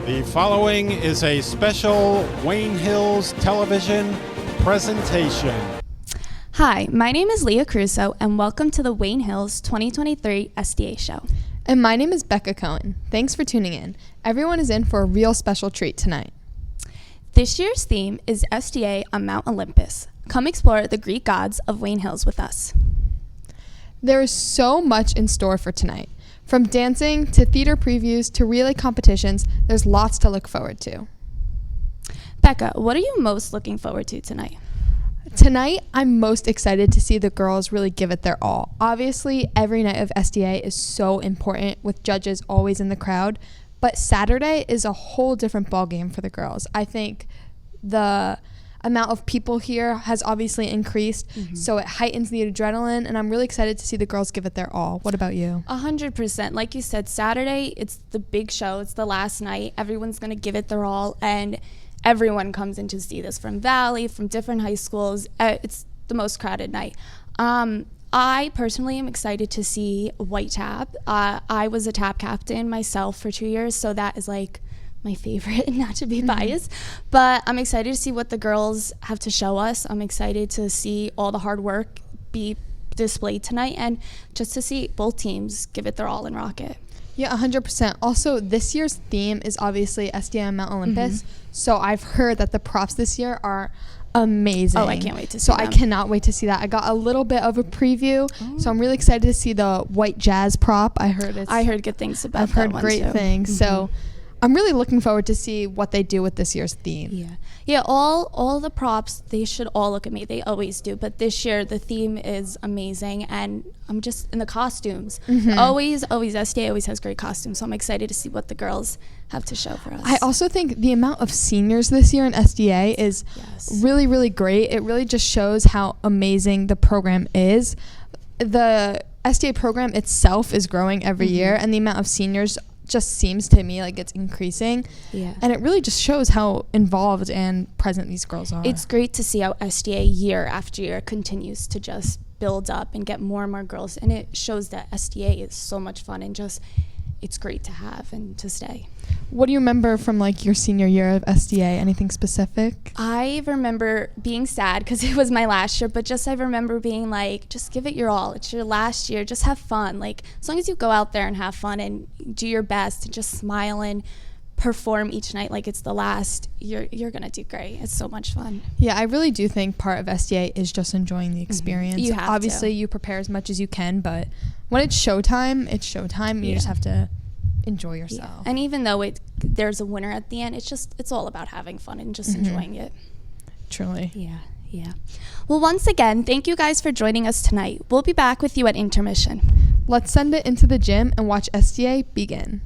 The following is a special Wayne Hills television presentation. Hi, my name is Leah Caruso, and welcome to the Wayne Hills 2023 SDA show. And my name is Becca Cohen. Thanks for tuning in. Everyone is in for a real special treat tonight. This year's theme is SDA on Mount Olympus. Come explore the Greek gods of Wayne Hills with us. There is so much in store for tonight. From dancing to theater previews to relay competitions, there's lots to look forward to. Becca, what are you most looking forward to tonight? Tonight, I'm most excited to see the girls really give it their all. Obviously, every night of SDA is so important with judges always in the crowd, but Saturday is a whole different ballgame for the girls. I think the amount of people here has obviously increased, so it heightens the adrenaline, and I'm really excited to see the girls give it their all. What about you? 100%. Like you said, Saturday, it's the big show. It's the last night. Everyone's going to give it their all, and everyone comes in to see this from Valley, from different high schools. It's the most crowded night. I personally am excited to see white tap. I was a tap captain myself for 2 years, so that is like my favorite, not to be biased, but I'm excited to see what the girls have to show us. I'm excited to see all the hard work be displayed tonight and just to see both teams give it their all and rock it. Yeah, 100%. Also, this year's theme is obviously SDA on Mount Olympus, so I've heard that the props this year are amazing. Oh, I can't wait to see So them. I cannot wait to see that. I got a little bit of a preview, so I'm really excited to see the white jazz prop. I heard good things about I've that heard one great too. things. So I'm really looking forward to see what they do with this year's theme. Yeah, all the props, they should all look at me. They always do, but this year the theme is amazing, and I'm just in the costumes. Always SDA always has great costumes, so I'm excited to see what the girls have to show for us. I also think the amount of seniors this year in SDA is really, really great. It really just shows how amazing the program is. The SDA program itself is growing every year, and the amount of seniors just seems to me like it's increasing. And it really just shows how involved and present these girls are. It's great to see how SDA year after year continues to just build up and get more and more girls, and it shows that SDA is so much fun and just it's great to have and to stay. What do you remember from like your senior year of SDA? Anything specific? I remember being sad because it was my last year, but just I remember being like, just give it your all. It's your last year. Just have fun. Like, as long as you go out there and have fun and do your best and just smile and perform each night like it's the last, you're gonna do great. It's so much fun. Yeah, I really do think part of SDA is just enjoying the experience. You have Obviously, you prepare as much as you can, but when it's showtime, it's showtime. You just have to enjoy yourself. And even though there's a winner at the end, it's all about having fun and just enjoying it. Truly. Yeah. Well, once again, thank you guys for joining us tonight. We'll be back with you at intermission. Let's send it into the gym and watch SDA begin.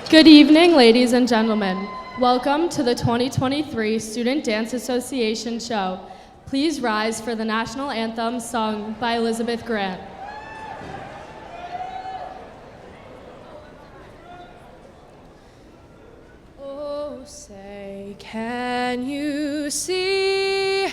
Good evening, ladies and gentlemen. Welcome to the 2023 Student Dance Association show. Please rise for the national anthem sung by Elizabeth Grant. Can you see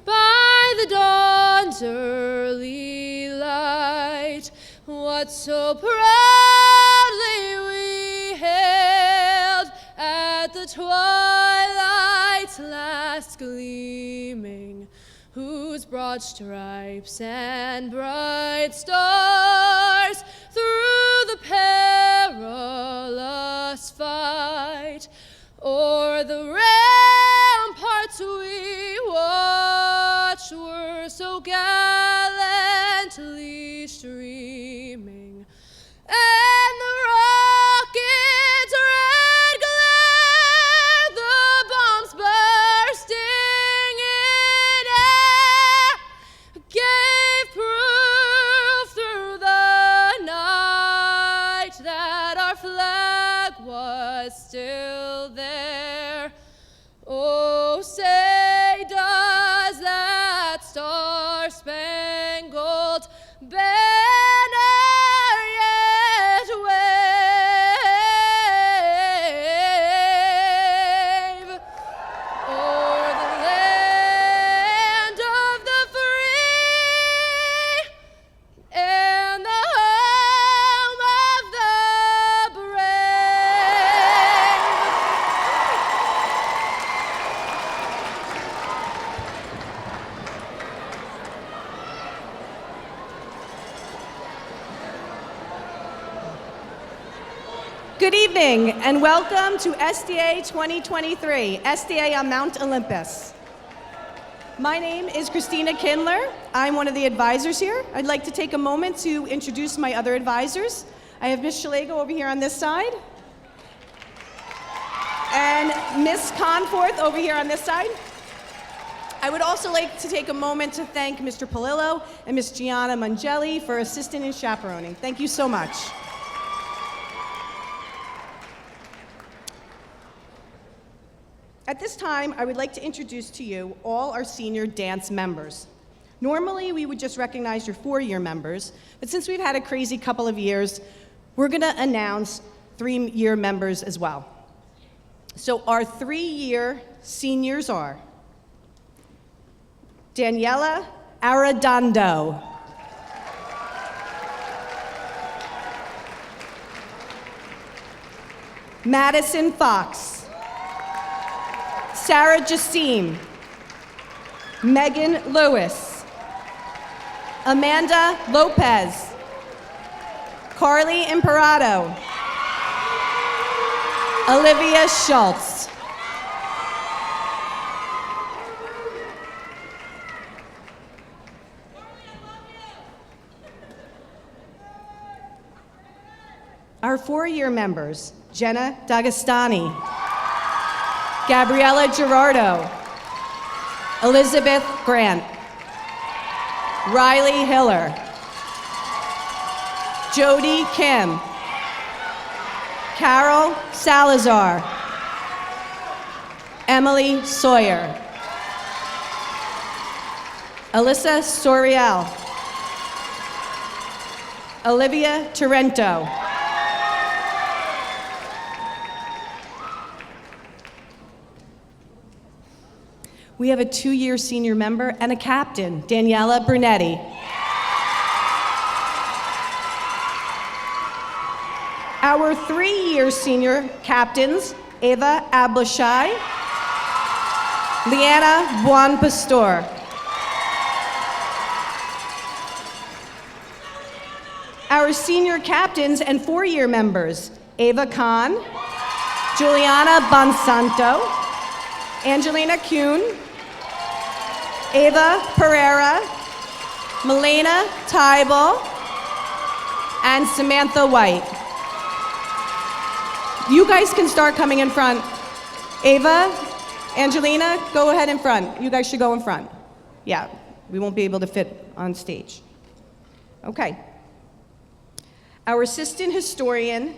by the dawn's early light what so proudly we hailed at the twilight's last gleaming, whose broad stripes and bright stars through the perilous fight o'er the ramparts we watched were so gallantly streaming, and the rocket's red glare, the bombs bursting in air, gave proof through the night that our flag was still there. Oh, say does that star-spangled banner yet wave o'er the land of the free and the home of the brave? Good evening and welcome to SDA 2023, SDA on Mount Olympus. My name is Christina Kindler. I'm one of the advisors here. I'd like to take a moment to introduce my other advisors. I have Ms. Shalego over here on this side, and Ms. Conforth over here on this side. I would also like to take a moment to thank Mr. Polillo and Ms. Gianna Mangelli for assisting and chaperoning. Thank you so much. At this time, I would like to introduce to you all our senior dance members. Normally, we would just recognize your four-year members, but since we've had a crazy couple of years, we're gonna announce three-year members as well. So our three-year seniors are Daniela Arredondo, Madison Fox, Sarah Jassim, Megan Lewis, Amanda Lopez, Carly Imperato, Olivia Schultz. Our four-year members, Jenna D'Agostani, Gabriella Gerardo, Elizabeth Grant, Riley Hiller, Jody Kim, Carol Salazar, Emily Sawyer, Alyssa Soriel, Olivia Torrento, we have a two-year senior member and a captain, Daniela Brunetti. Our three-year senior captains, Ava Ablashai, Leanna Juan Pastor. Our senior captains and four-year members, Ava Khan, Juliana Bonsanto, Angelina Kuhn, Ava Pereira, Melena Tybal, and Samantha White. You guys can start coming in front. Ava, Angelina, go ahead in front. You guys should go in front. Yeah, we won't be able to fit on stage. Okay. Our assistant historian,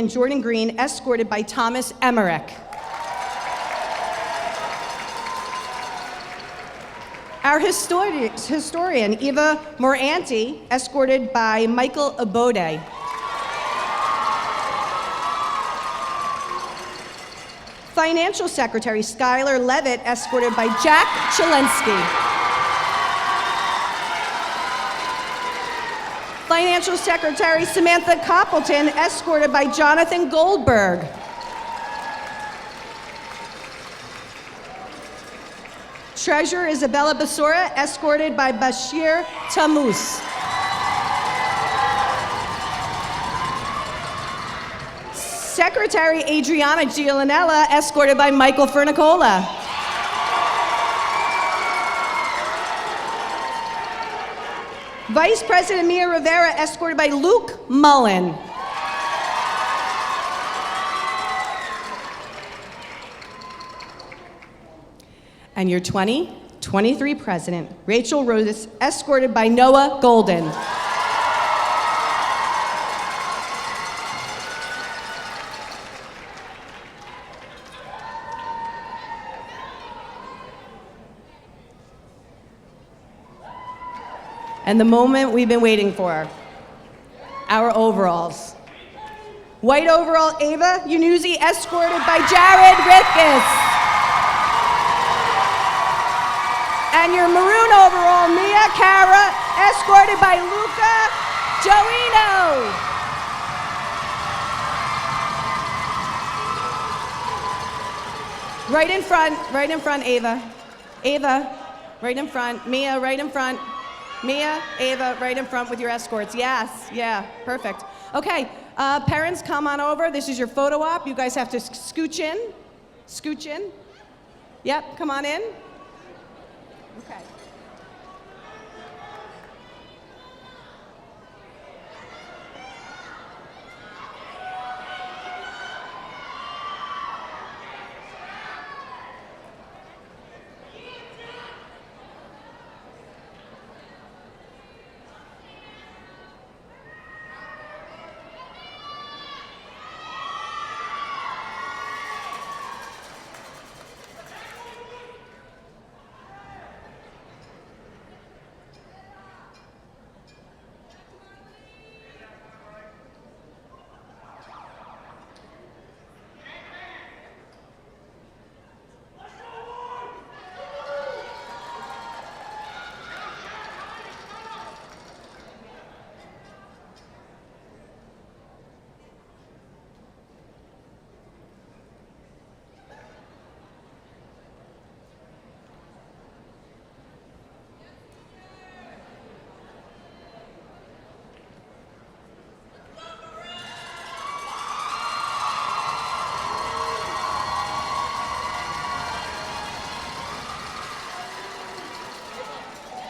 Jordan Green, escorted by Thomas Emeric. Our historian, Eva Moranti, escorted by Michael Abode. Financial Secretary Skylar Levitt, escorted by Jack Chelensky. Financial Secretary Samantha Coppleton, escorted by Jonathan Goldberg. Treasurer Isabella Basura, escorted by Bashir Tamus. Secretary Adriana Gialinella, escorted by Michael Fernicola. Vice President Mia Rivera, escorted by Luke Mullen. And your 2023 President, Rachel Rose, escorted by Noah Golden. And the moment we've been waiting for, our overalls. White overall Ava Unuzi, escorted by Jared Rickus. And your maroon overall Mia Cara, escorted by Luca Joino. Right in front, Ava. Ava, right in front. Mia, right in front. Mia, Ava, right in front with your escorts. Yes, yeah, perfect. Okay, parents, come on over. This is your photo op. You guys have to scooch in. Scooch in. Yep, come on in. Okay.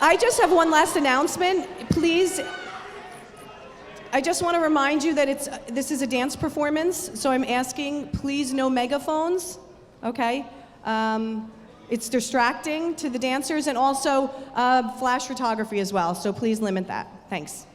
I just have one last announcement. Please, I just want to remind you that this is a dance performance, so I'm asking, please, no megaphones, okay? It's distracting to the dancers, and also flash photography as well, so please limit that. Thanks.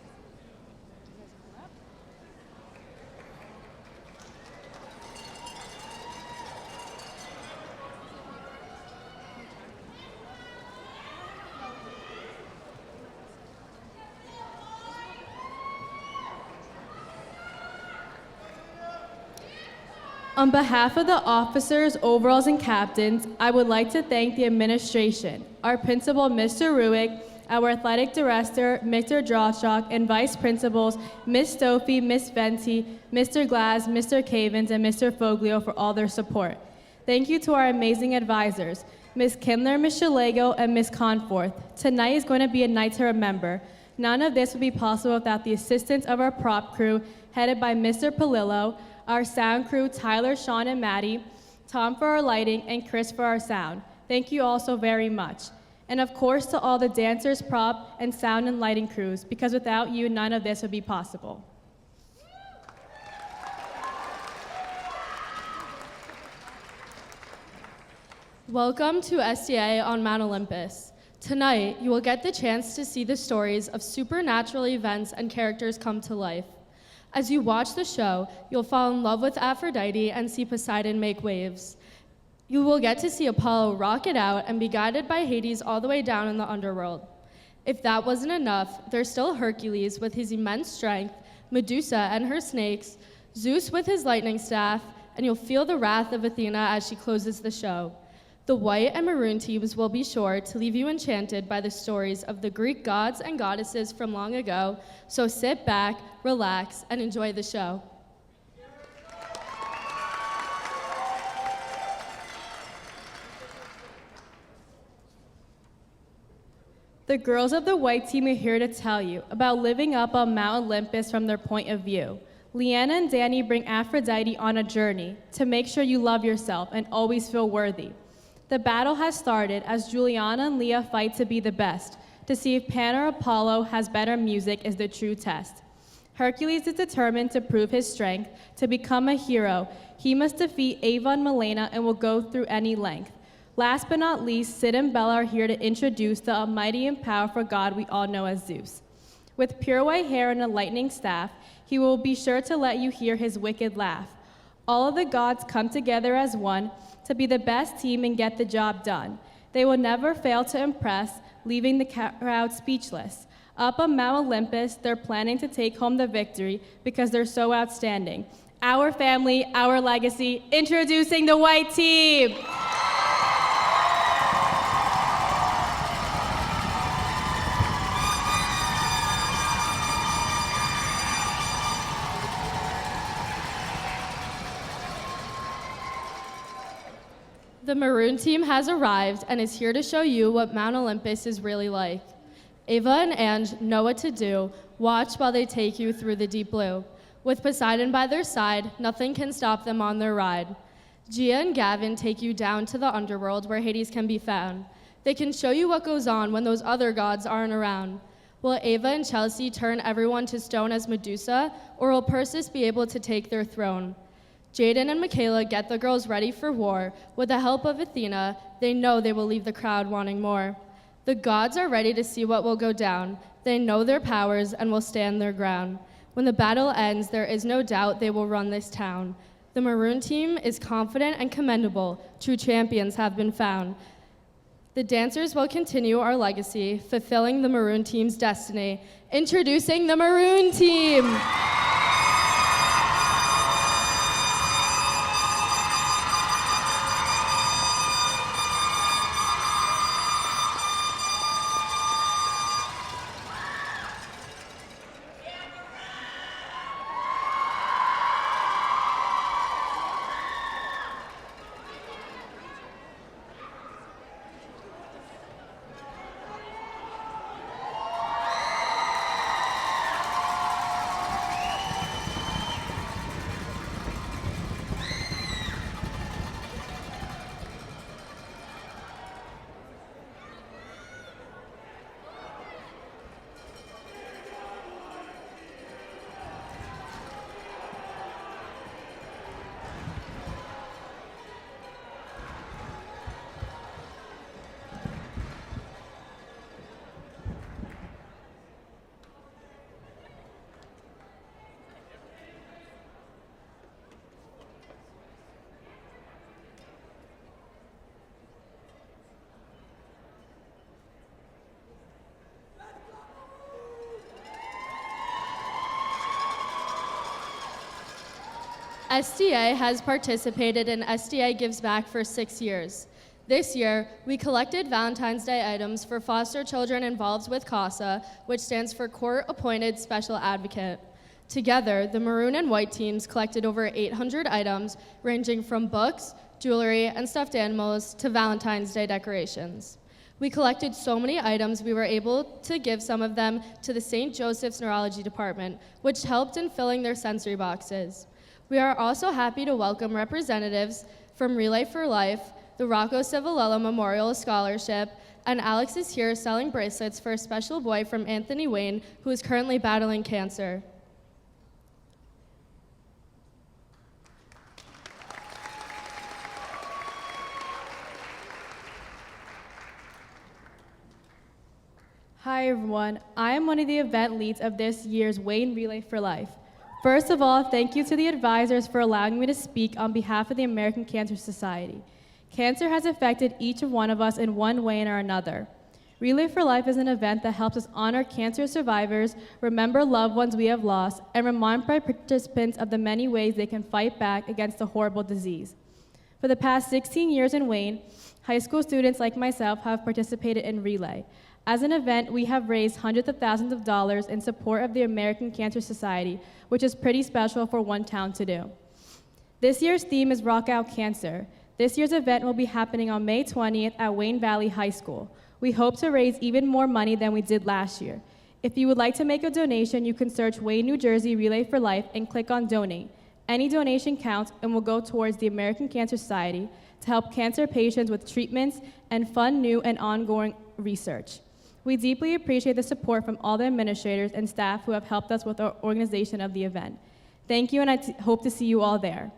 On behalf of the officers, overalls, and captains, I would like to thank the administration, our principal, Mr. Ruick, our athletic director, Mr. Drawshock, and vice principals, Ms. Stoffi, Ms. Venti, Mr. Glass, Mr. Cavins, and Mr. Foglio for all their support. Thank you to our amazing advisors, Ms. Kindler, Ms. Shalego, and Ms. Conforth. Tonight is going to be a night to remember. None of this would be possible without the assistance of our prop crew, headed by Mr. Palillo, our sound crew, Tyler, Sean, and Maddie, Tom for our lighting, and Chris for our sound. Thank you all so very much. And of course to all the dancers, prop, and sound and lighting crews, because without you, none of this would be possible. Welcome to SDA on Mount Olympus. Tonight, you will get the chance to see the stories of supernatural events and characters come to life. As you watch the show, you'll fall in love with Aphrodite and see Poseidon make waves. You will get to see Apollo rock it out and be guided by Hades all the way down in the underworld. If that wasn't enough, there's still Hercules with his immense strength, Medusa and her snakes, Zeus with his lightning staff, and you'll feel the wrath of Athena as she closes the show. The white and maroon teams will be sure to leave you enchanted by the stories of the Greek gods and goddesses from long ago, so sit back, relax, and enjoy the show. The girls of the white team are here to tell you about living up on Mount Olympus from their point of view. Leanna and Danny bring Aphrodite on a journey to make sure you love yourself and always feel worthy. The battle has started as Juliana and Leah fight to be the best, to see if Pan or Apollo has better music is the true test. Hercules is determined to prove his strength. To become a hero, he must defeat Ava and Milena and will go through any length. Last but not least, Sid and Bella are here to introduce the almighty and powerful god we all know as Zeus. With pure white hair and a lightning staff, he will be sure to let you hear his wicked laugh. All of the gods come together as one to be the best team and get the job done. They will never fail to impress, leaving the crowd speechless. Up on Mount Olympus, they're planning to take home the victory because they're so outstanding. Our family, our legacy, introducing the white team. The Maroon team has arrived and is here to show you what Mount Olympus is really like. Ava and Ange know what to do. Watch while they take you through the deep blue. With Poseidon by their side, nothing can stop them on their ride. Gia and Gavin take you down to the underworld where Hades can be found. They can show you what goes on when those other gods aren't around. Will Ava and Chelsea turn everyone to stone as Medusa, or will Perseus be able to take their throne? Jaden and Michaela get the girls ready for war. With the help of Athena, they know they will leave the crowd wanting more. The gods are ready to see what will go down. They know their powers and will stand their ground. When the battle ends, there is no doubt they will run this town. The Maroon team is confident and commendable. True champions have been found. The dancers will continue our legacy, fulfilling the Maroon team's destiny. Introducing the Maroon team. SDA has participated in SDA Gives Back for 6 years. This year, we collected Valentine's Day items for foster children involved with CASA, which stands for Court Appointed Special Advocate. Together, the Maroon and White teams collected over 800 items, ranging from books, jewelry, and stuffed animals to Valentine's Day decorations. We collected so many items we were able to give some of them to the St. Joseph's Neurology Department, which helped in filling their sensory boxes. We are also happy to welcome representatives from Relay for Life, the Rocco Civilella Memorial Scholarship, and Alex is here selling bracelets for a special boy from Anthony Wayne who is currently battling cancer. Hi everyone, I am one of the event leads of this year's Wayne Relay for Life. First of all, thank you to the advisors for allowing me to speak on behalf of the American Cancer Society. Cancer has affected each one of us in one way or another. Relay for Life is an event that helps us honor cancer survivors, remember loved ones we have lost, and remind participants of the many ways they can fight back against the horrible disease. For the past 16 years in Wayne, high school students like myself have participated in Relay. As an event, we have raised hundreds of thousands of dollars in support of the American Cancer Society, which is pretty special for one town to do. This year's theme is Rock Out Cancer. This year's event will be happening on May 20th at Wayne Valley High School. We hope to raise even more money than we did last year. If you would like to make a donation, you can search Wayne, New Jersey Relay for Life and click on Donate. Any donation counts and will go towards the American Cancer Society to help cancer patients with treatments and fund new and ongoing research. We deeply appreciate the support from all the administrators and staff who have helped us with our organization of the event. Thank you, and I hope to see you all there.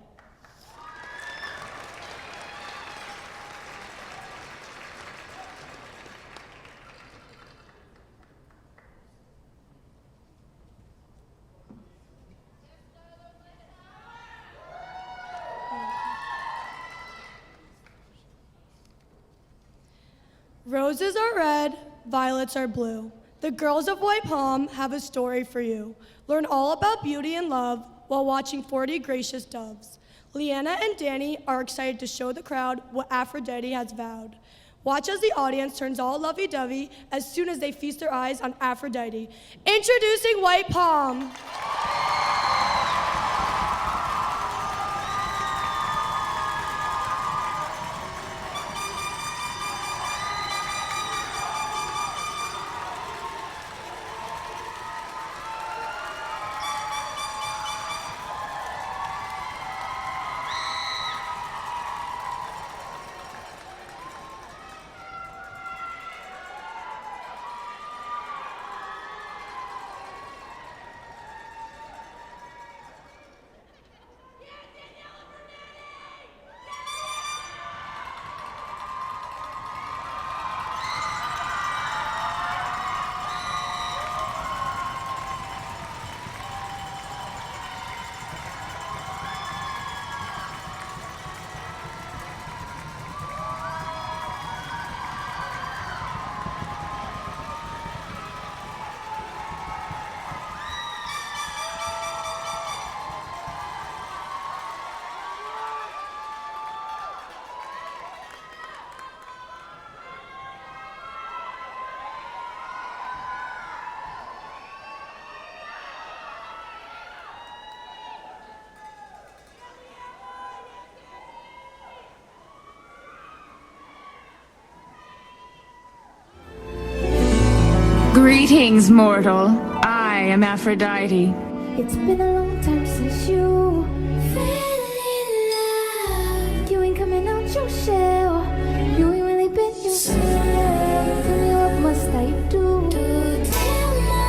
Roses are red, violets are blue. The girls of White Palm have a story for you. Learn all about beauty and love while watching 40 gracious doves. Leanna and Danny are excited to show the crowd what Aphrodite has vowed. Watch as the audience turns all lovey-dovey as soon as they feast their eyes on Aphrodite. Introducing White Palm. Greetings, mortal. I am Aphrodite. It's been a long time since you fell in love. You ain't coming out your shell. You ain't really been yourself. Tell me what must I do to tell my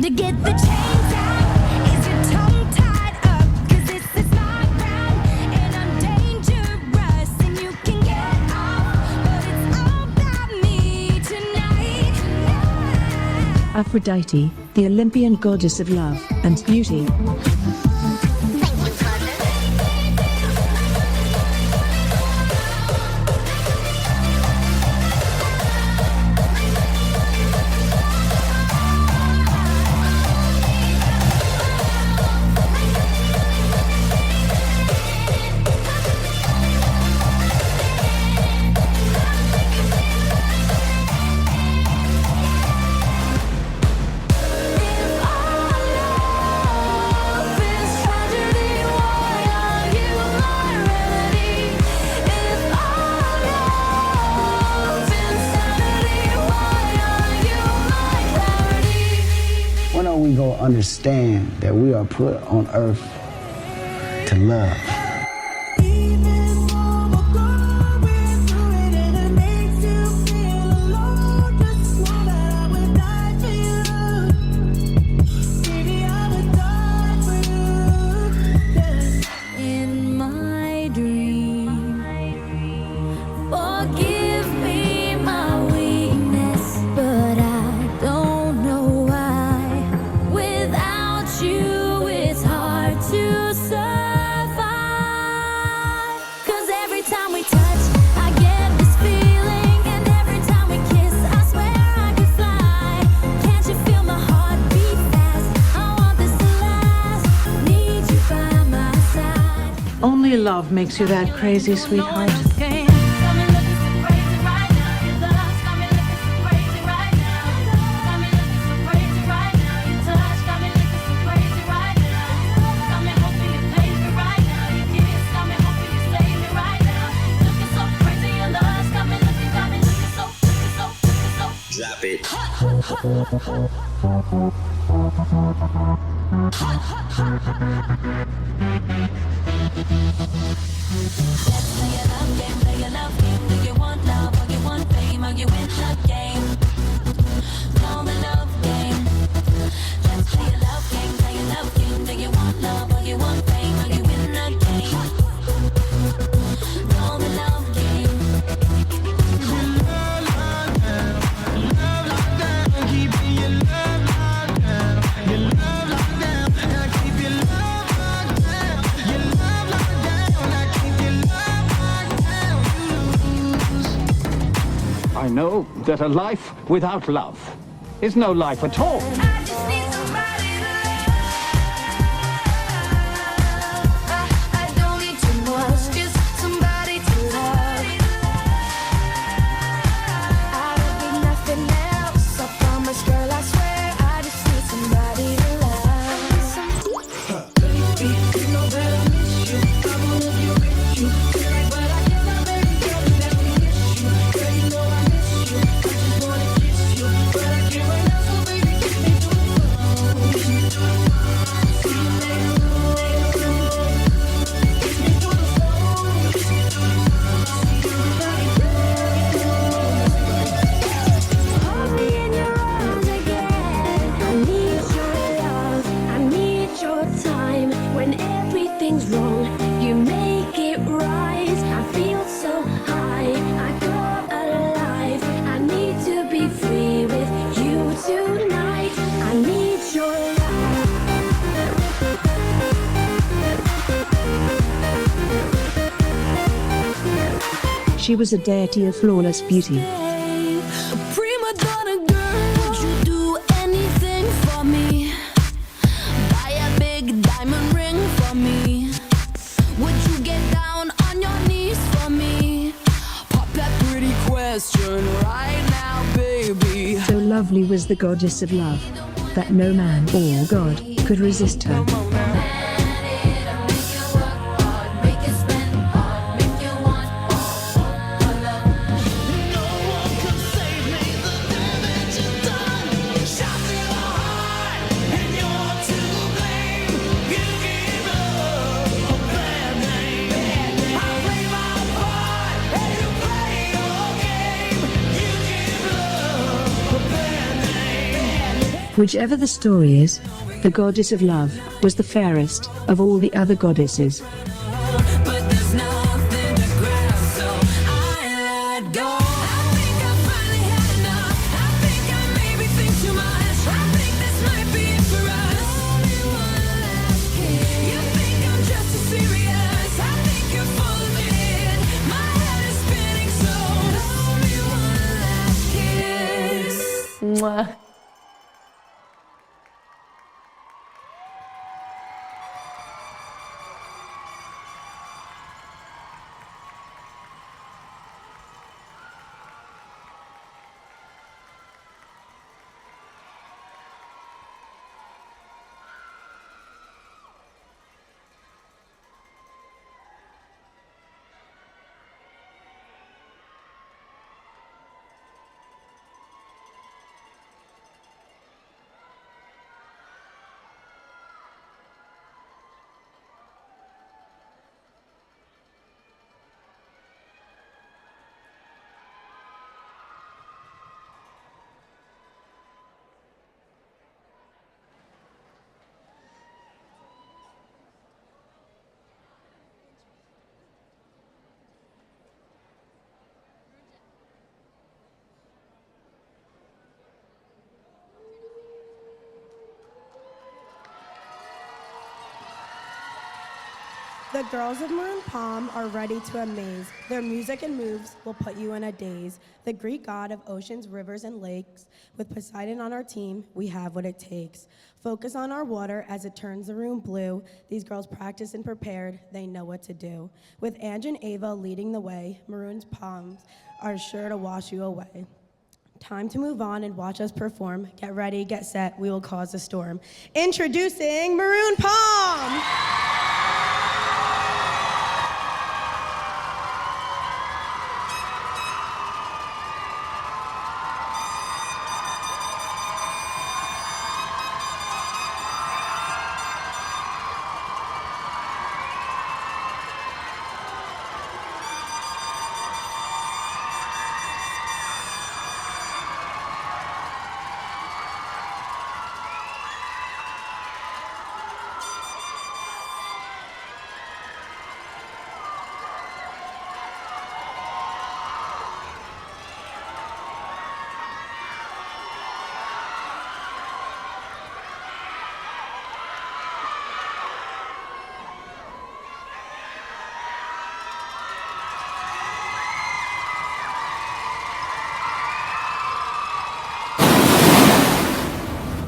To get the chains out, is your tongue tied up? 'Cause this is my round, and I'm dangerous, and you can get off, but it's all about me tonight. Aphrodite, the Olympian goddess of love and beauty. We gonna understand that we are put on earth to love. in my dream. Forgive me, Only love makes you that crazy, sweetheart. Drop it. I know that a life without love is no life at all. She was a deity of flawless beauty. Prima donna girl, would you do anything for me? Buy a big diamond ring for me. Would you get down on your knees for me? Pop that pretty question right now, baby. So lovely was the goddess of love that no man or god could resist her. Whichever the story is, the goddess of love was the fairest of all the other goddesses. Mwah. The girls of Maroon Palm are ready to amaze. Their music and moves will put you in a daze. The Greek god of oceans, rivers, and lakes. With Poseidon on our team, we have what it takes. Focus on our water as it turns the room blue. These girls practiced and prepared, they know what to do. With Ange and Ava leading the way, Maroon's palms are sure to wash you away. Time to move on and watch us perform. Get ready, get set, we will cause a storm. Introducing Maroon Palm!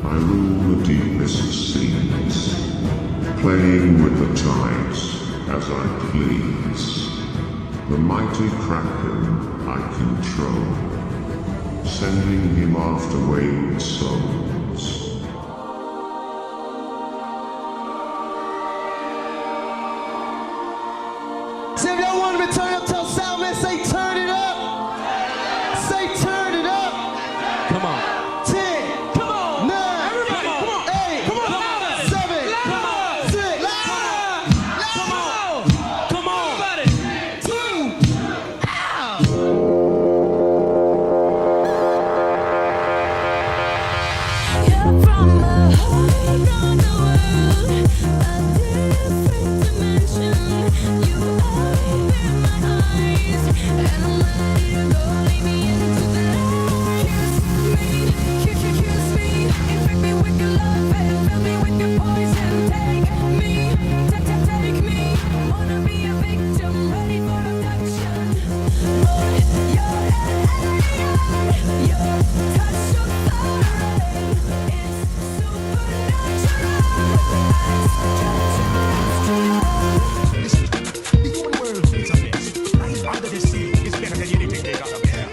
I rule the deepest seas, playing with the tides as I please. The mighty Kraken I control, sending him after wayward souls. See if y'all want me to turn up, tell Sandler, say turn it up. Say turn it up. Come on. 10, come on, 9, everybody, come on, 8, come on, 7, come on, 6, come on, come on, everybody, 2, You're from a whole other world, a different dimension. You open my eyes, and I'm ready to go. Lead me into the light. Kiss me, infect me with your love and fill me with your poison. Take me, take me. Wanna be a victim, ready for abduction. Boy, you're an alien. Your touch so foreign. It's supernatural. The whole world is a mess. Life under the sea is better than anything they got up there.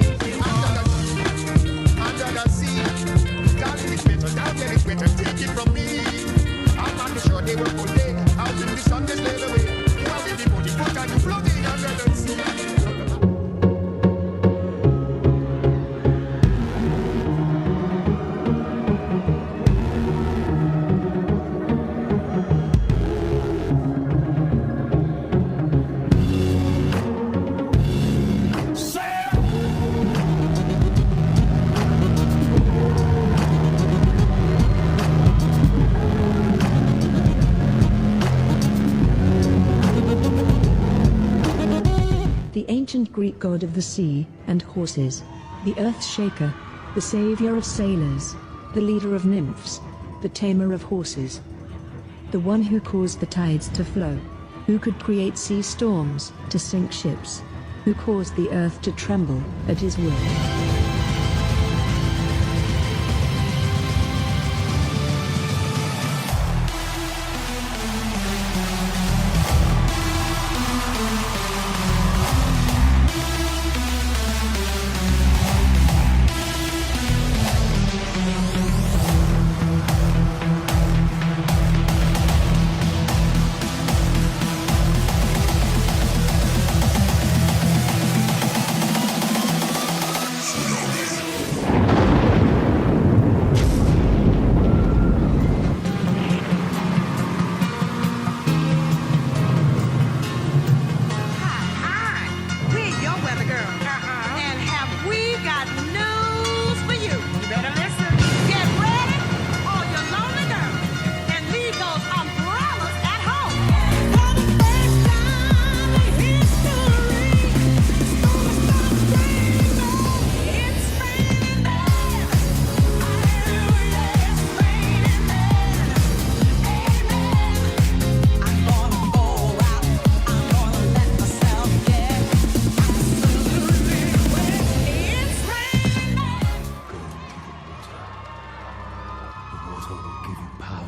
Under the sea, darling, it's better, darling, it's better. Take it from me. I'm not sure they work all day. Out in the sun, they slave away. While they devote it, put on you floating under the sea. The ancient Greek god of the sea and horses, the earth shaker, the savior of sailors, the leader of nymphs, the tamer of horses, the one who caused the tides to flow, who could create sea storms to sink ships, who caused the earth to tremble at his will. Portal will give you power.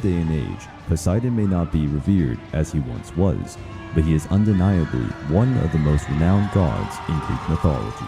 Day and age, Poseidon may not be revered as he once was, but he is undeniably one of the most renowned gods in Greek mythology.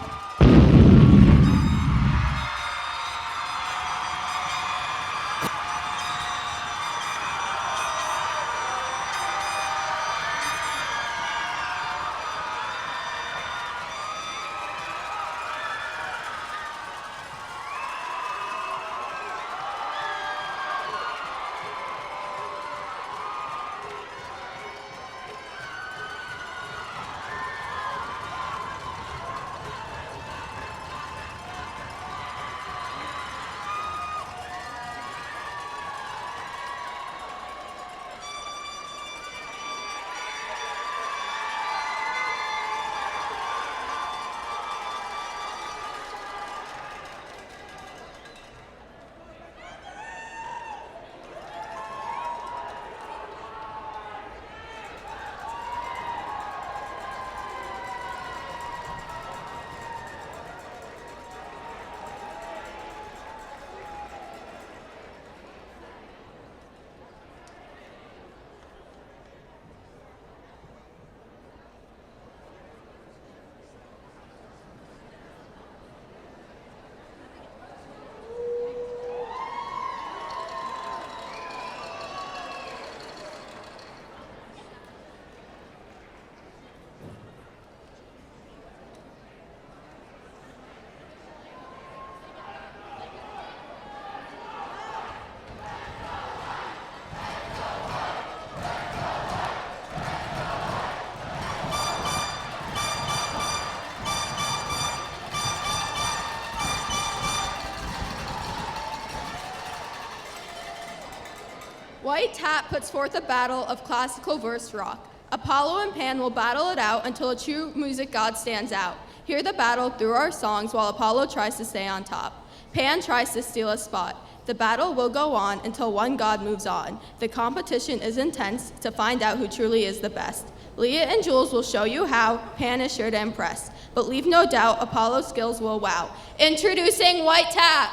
White Hat puts forth a battle of classical verse rock. Apollo and Pan will battle it out until a true music god stands out. Hear the battle through our songs while Apollo tries to stay on top. Pan tries to steal a spot. The battle will go on until one god moves on. The competition is intense to find out who truly is the best. Leah and Jules will show you how. Pan is sure to impress. But leave no doubt, Apollo's skills will wow. Introducing White Tap.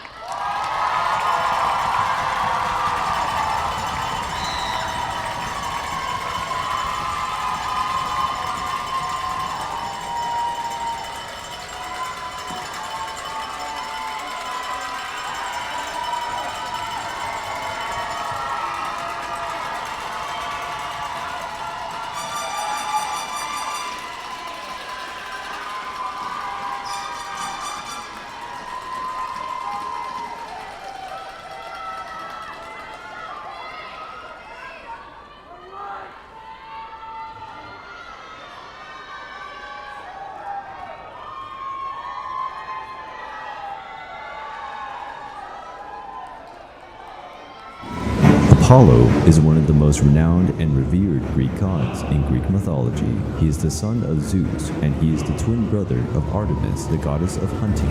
Apollo is one of the most renowned and revered Greek gods in Greek mythology. He is the son of Zeus, and he is the twin brother of Artemis, the goddess of hunting.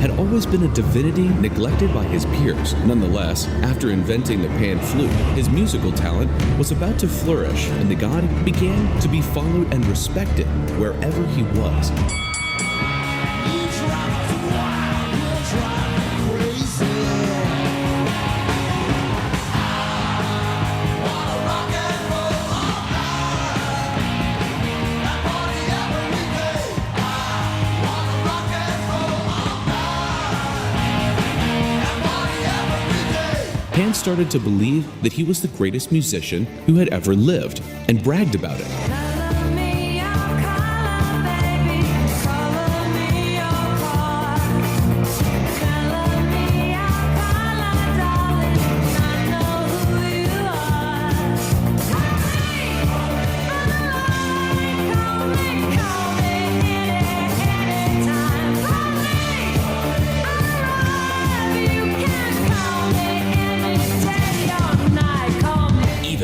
Had always been a divinity neglected by his peers. Nonetheless, after inventing the pan flute, his musical talent was about to flourish, and the god began to be followed and respected wherever he was. Pan started to believe that he was the greatest musician who had ever lived, and bragged about it.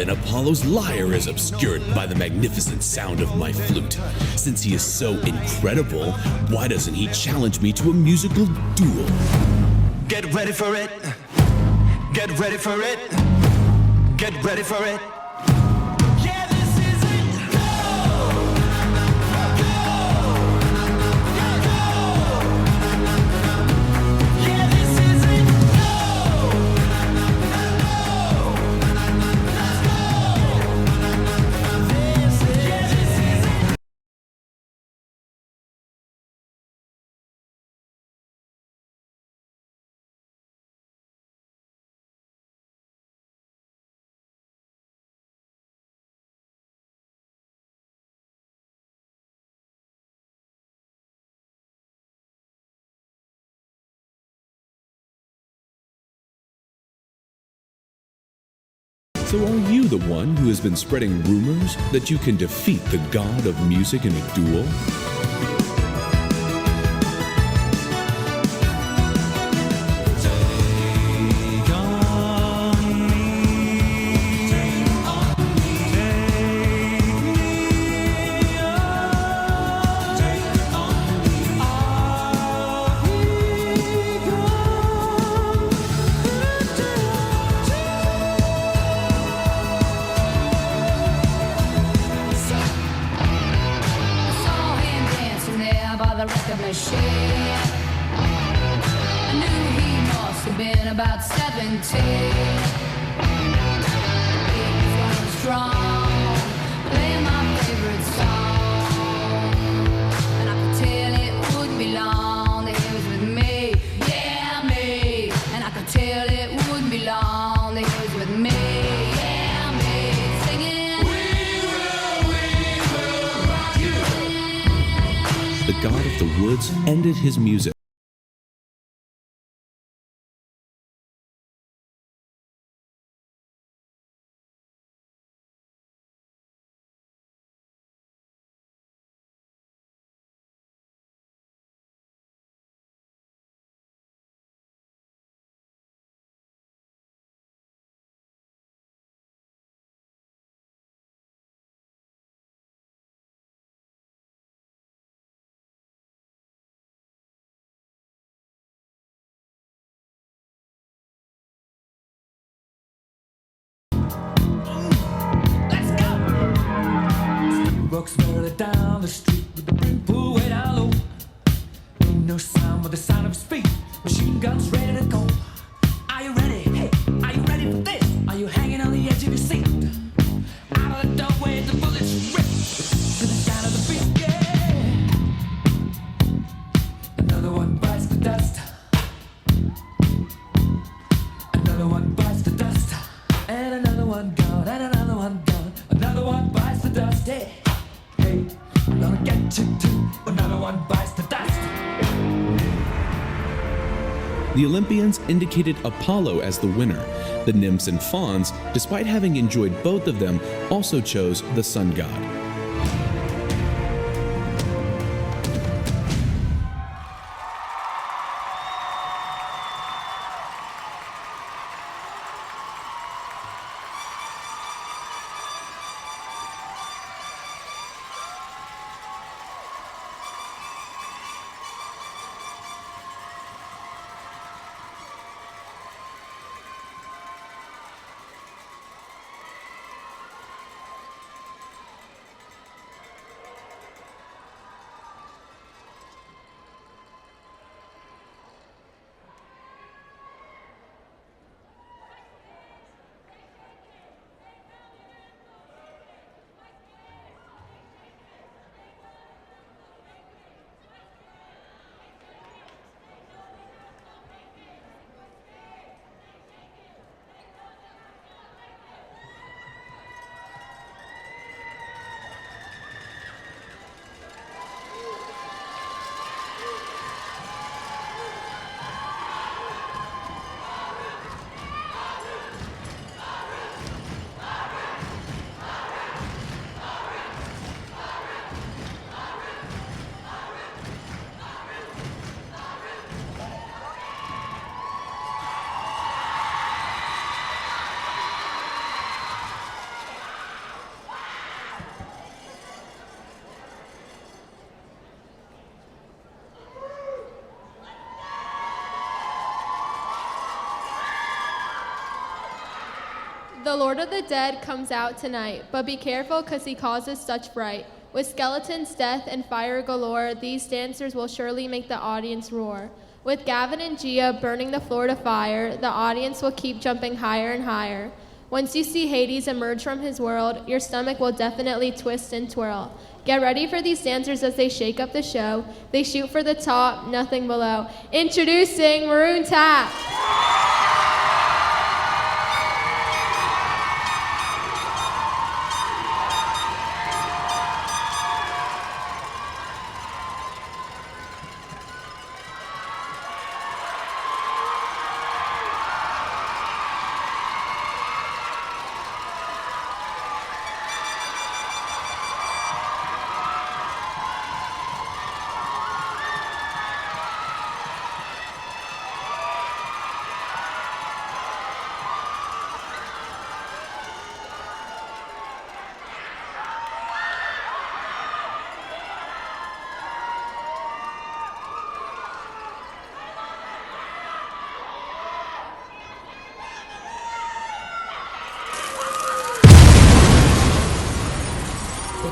Apollo's lyre is obscured by the magnificent sound of my flute. Since he is so incredible, why doesn't he challenge me to a musical duel? Get ready for it. Get ready for it. Get ready for it. Yeah, this is it. Go! Yeah, this is it. So are you the one who has been spreading rumors that you can defeat the god of music in a duel? I knew he must have been about 17. He was going strong, playing my favorite song, and I could tell it wouldn't be long that he was with me, yeah, me. And I could tell it wouldn't be long that he was with me, yeah, me. Singing, we will rock you. The god of the woods ended his music. walks slowly down the street with the brim pulled way down low. No sound but the sound of his feet. Machine guns ready to go. Are you ready? Hey, are you ready for this? Are you hanging on the edge of your seat? Out of the doorway, the bullets rip to the sound of the beat. Yeah. Another one bites the dust. Another one bites the dust. And another one gone. And another one gone. Another one bites the dust. Hey, hey, I'm gonna get you too. Another one bites the dust. The Olympians indicated Apollo as the winner. The nymphs and fauns, despite having enjoyed both of them, also chose the sun god. The Lord of the Dead comes out tonight, but be careful because he causes such fright. With skeletons, death, and fire galore, these dancers will surely make the audience roar. With Gavin and Gia burning the floor to fire, the audience will keep jumping higher and higher. Once you see Hades emerge from his world, your stomach will definitely twist and twirl. Get ready for these dancers as they shake up the show. They shoot for the top, nothing below. Introducing Maroon Tap.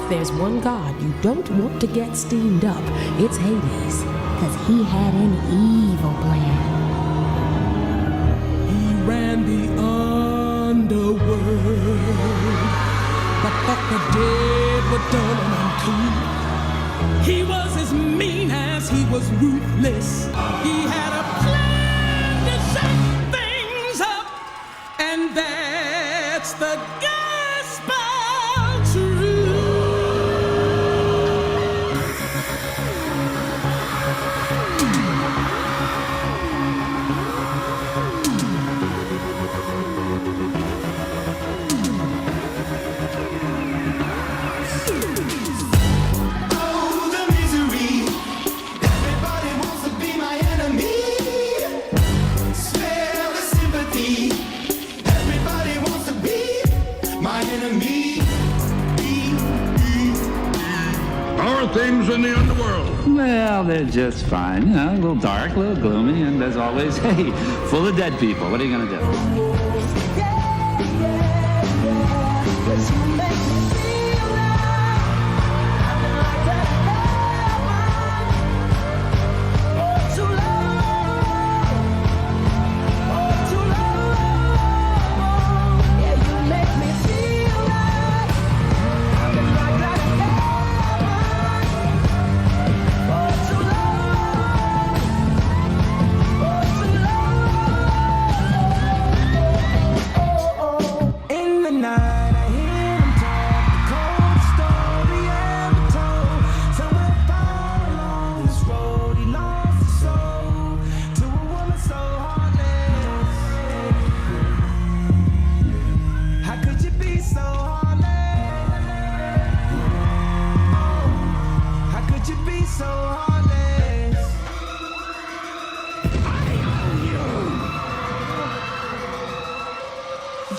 There's one god you don't want to get steamed up. It's Hades, because he had an evil plan. He ran the underworld, but thought the dead were done and unclean. He was as mean as he was ruthless. He had a plan to shake things up, and that's the gospel truth. Things in the underworld. Well, they're just fine. You know, a little dark, a little gloomy, and as always, hey, full of dead people. What are you going to do?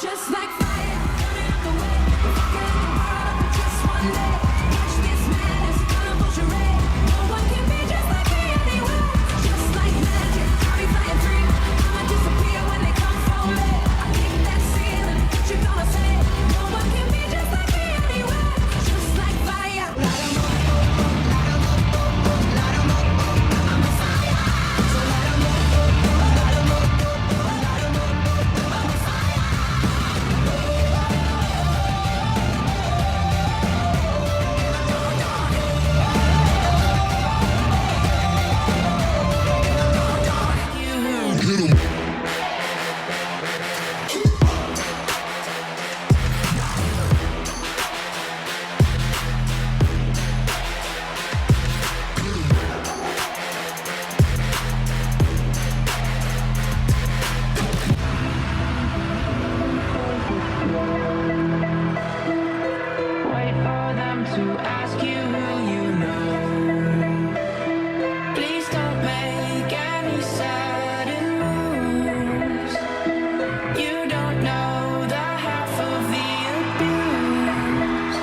Just like fire, coming up the way. Rocking the world up in just one day. Watch this madness, gonna push your way. No one can be just like me anyway. Just like magic, I'll be flying free. I'ma disappear when they come for me. I kick that ceiling, what you gonna say? No one can be just like me anyway. Just like fire. Light 'em up, light 'em up, light 'em up. I'm a fire. So light 'em up, light 'em up, light 'em up. I'm a fire. Wait for them to ask you who you know. Please don't make any sudden moves. You don't know the half of the abuse.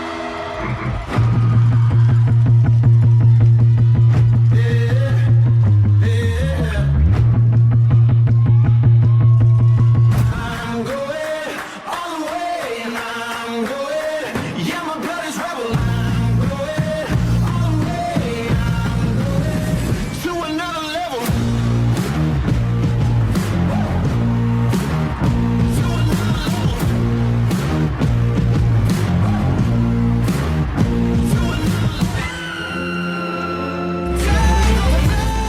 I'm going all the way, and I'm going. Yeah, my blood is rebel. I'm going all the way. I'm going to another level. To another level.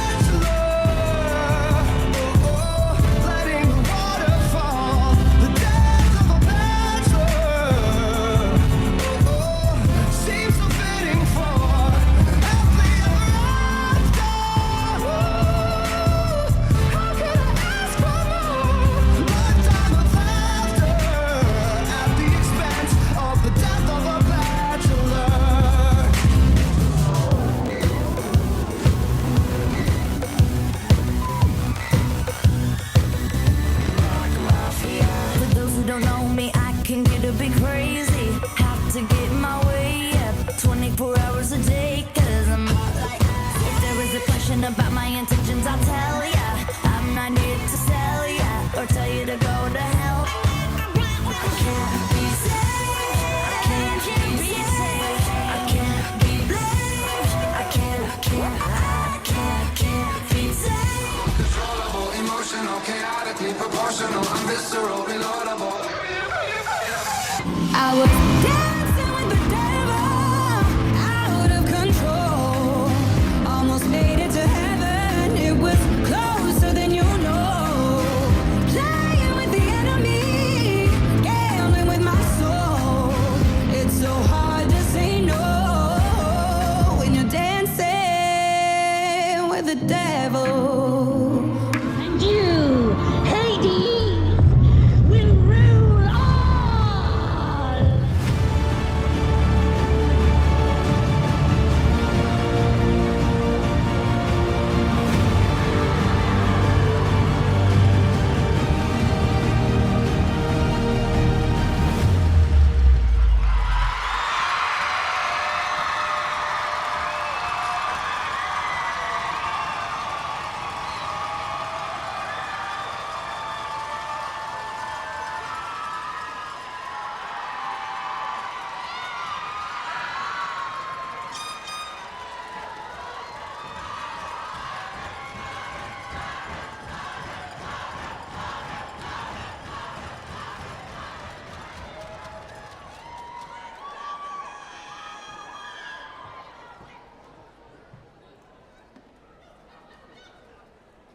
To letting the water fall. The death of a bachelor. Seems so fitting for happily ever after. How could I ask for more? Lifetime of laughter at the expense of the death of a bachelor. For those who don't know me, I can get a bit crazy. Have to get my way up 24 hours a day, cause I'm hot like that. If there is a question about my intentions, I'll tell ya. I'm not here to sell ya or tell you to go to hell. I can't be saved. I can't be saved. I can't be blamed. I can't be saved. Controllable, emotional, chaotically proportional, I'm visceral, reloadable. I was dancing with the devil, out of control. Almost made it to heaven, it was closer than you know. Playing with the enemy, gambling with my soul. It's so hard to say no when you're dancing with the devil. And you, Hades, will rule all.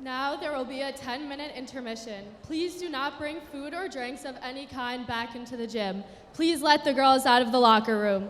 Now there will be a 10-minute intermission. Please do not bring food or drinks of any kind back into the gym. Please let the girls out of the locker room.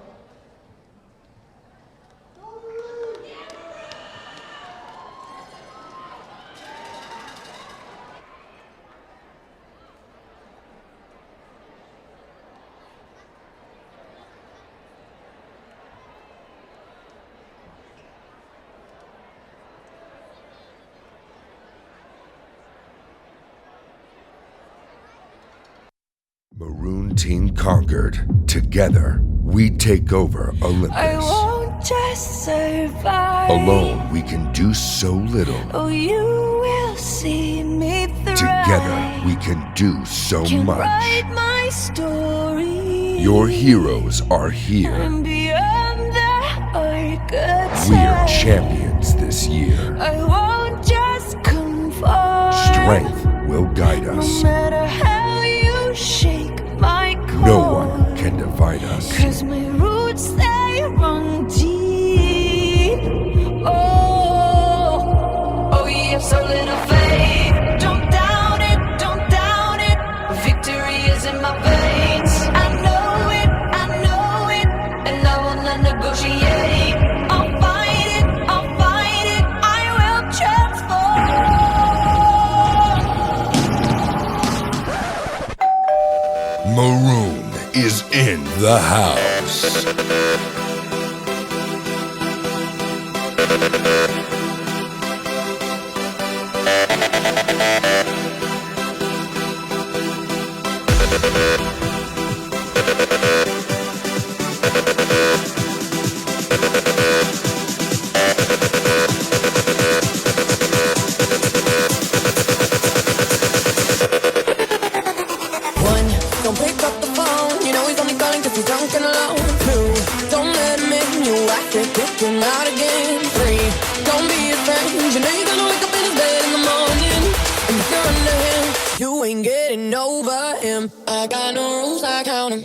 Maroon team conquered. Together, we take over Olympus. I won't just survive. Alone, we can do so little. Oh, you will see me thrive. Together, we can do so Can much. write my story. Your heroes are here. And beyond the archetype. We're champions this year. I won't just conform. Strength will guide us. No matter how you shake my core. No one can divide us. 'Cause my roots, they run deep. Oh, you have so little faith. Don't doubt it, don't doubt it. Victory is in my veins. I know it, and I will not negotiate. I'll fight it, I will transform. Maroon is in the house. One, don't pick up the phone. You know he's only calling 'cause he's drunk and alone. Two, don't let him in. You act it, kicking out again. Three, don't be a friend. You know you're gonna wake up in his bed in the morning. And if you're under him, you ain't getting over him. I got no rules, I count him.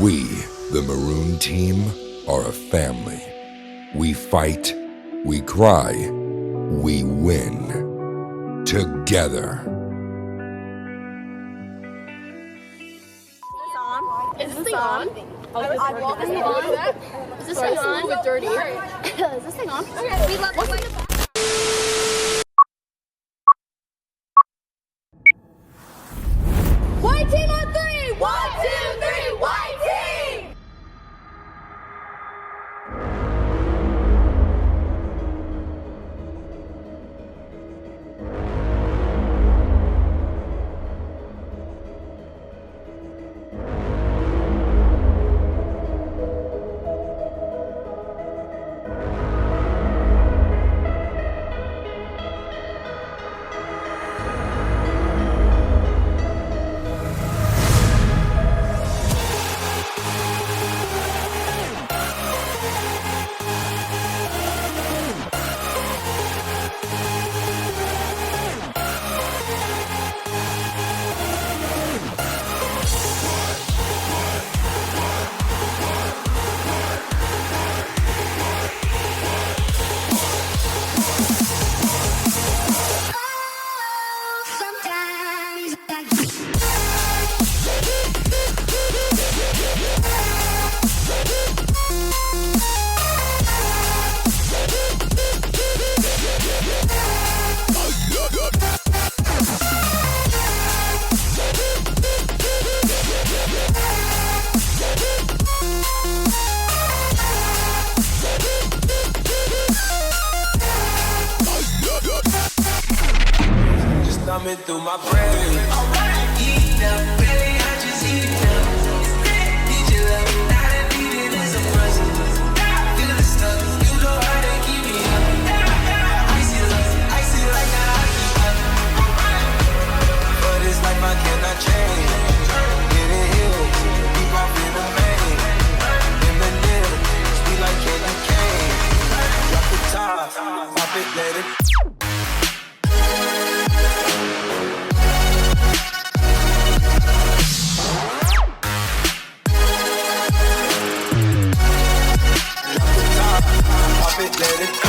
We, the Maroon team, are a family. We fight, we cry, we win. Together. Is this thing on? Oh, is this thing on? Is this thing on? With dirty. Is this thing on? We love White team on three! 1, 2, 3, white team! Thumbing through my brain. Eat up, baby, I just eat up. Need your love, not a need it as a present. Feel the stuff, you know how to keep me up. Icy like that, I keep up. For this life I cannot change. Get it here, deep off in the main. In the middle, sweet like candy cane. Drop the top, pop it, let it. let it go.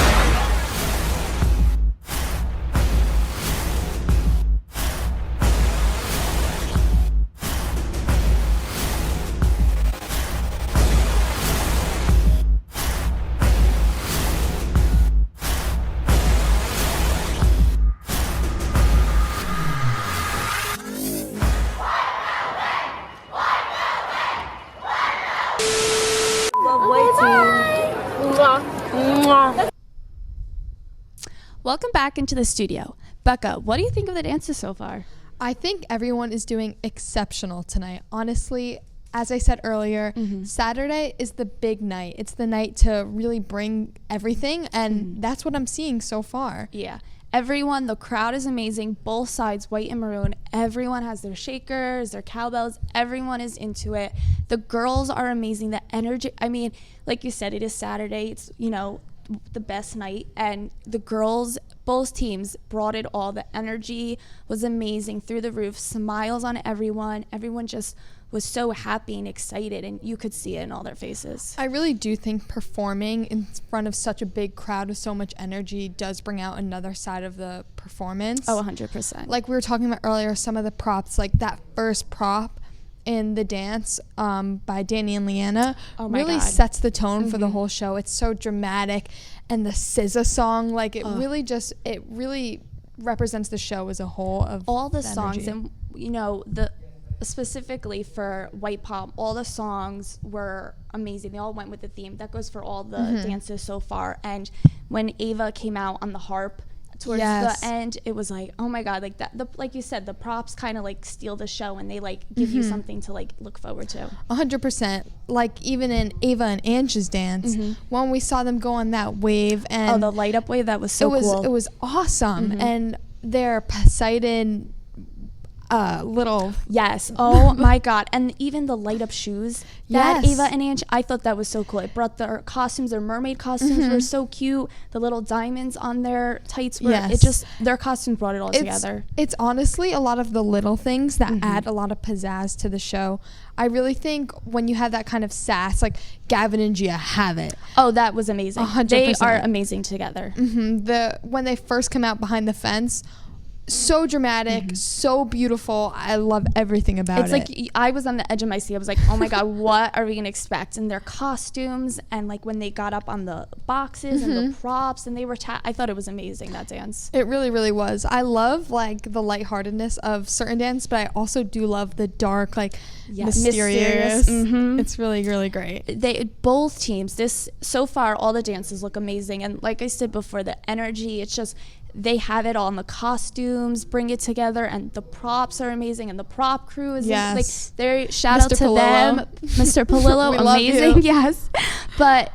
Welcome back into the studio. Becca, what do you think of the dances so far? I think everyone is doing exceptional tonight. Honestly, as I said earlier, Saturday is the big night. It's the night to really bring everything, and that's what I'm seeing so far. Yeah. Everyone, the crowd is amazing. Both sides, white and maroon. Everyone has their shakers, their cowbells. Everyone is into it. The girls are amazing. The energy, I mean, like you said, it is Saturday. It's, you know, the best night, and the girls, both teams, brought it all. The energy was amazing, through the roof, smiles on everyone. Everyone just was so happy and excited, and you could see it in all their faces. I really do think performing in front of such a big crowd with so much energy does bring out another side of the performance. Oh, 100%. Like we were talking about earlier, some of the props, like that first prop in the dance by Danny and Leanna, really sets the tone for the whole show. It's so dramatic, and the SZA song, like it really represents the show as a whole. Of all the songs, and you know, the specifically for White Palm, all the songs were amazing. They all went with the theme. That goes for all the dances so far. And when Ava came out on the harp towards the end, it was like, oh my god, like that, like you said, the props kind of like steal the show, and they like give you something to like look forward to. 100%. Like even in Ava and Ange's dance, when we saw them go on that wave, and the light up wave, that was so cool. It was awesome. And their Poseidon little oh my god, and even the light up shoes that Ava and Ange, I thought that was so cool. It brought their costumes, their mermaid costumes were so cute. The little diamonds on their tights were it just, their costumes brought it all together. It's honestly a lot of the little things that add a lot of pizzazz to the show. I really think when you have that kind of sass, like Gavin and Gia have it. Oh, that was amazing. 100%. They are amazing together. When they first come out behind the fence, so dramatic, so beautiful. I love everything about it. It's like I was on the edge of my seat. I was like, oh my god, what are we gonna expect? And their costumes, and like when they got up on the boxes and the props, and they were I thought it was amazing, that dance. It really, really was. I love like the lightheartedness of certain dance, but I also do love the dark, like mysterious. It's really, really great. Both teams, so far all the dances look amazing, and like I said before, the energy, it's just, they have it all, and the costumes bring it together, and the props are amazing, and the prop crew is like, shout out to them, Mr. Palillo, amazing. Yes, but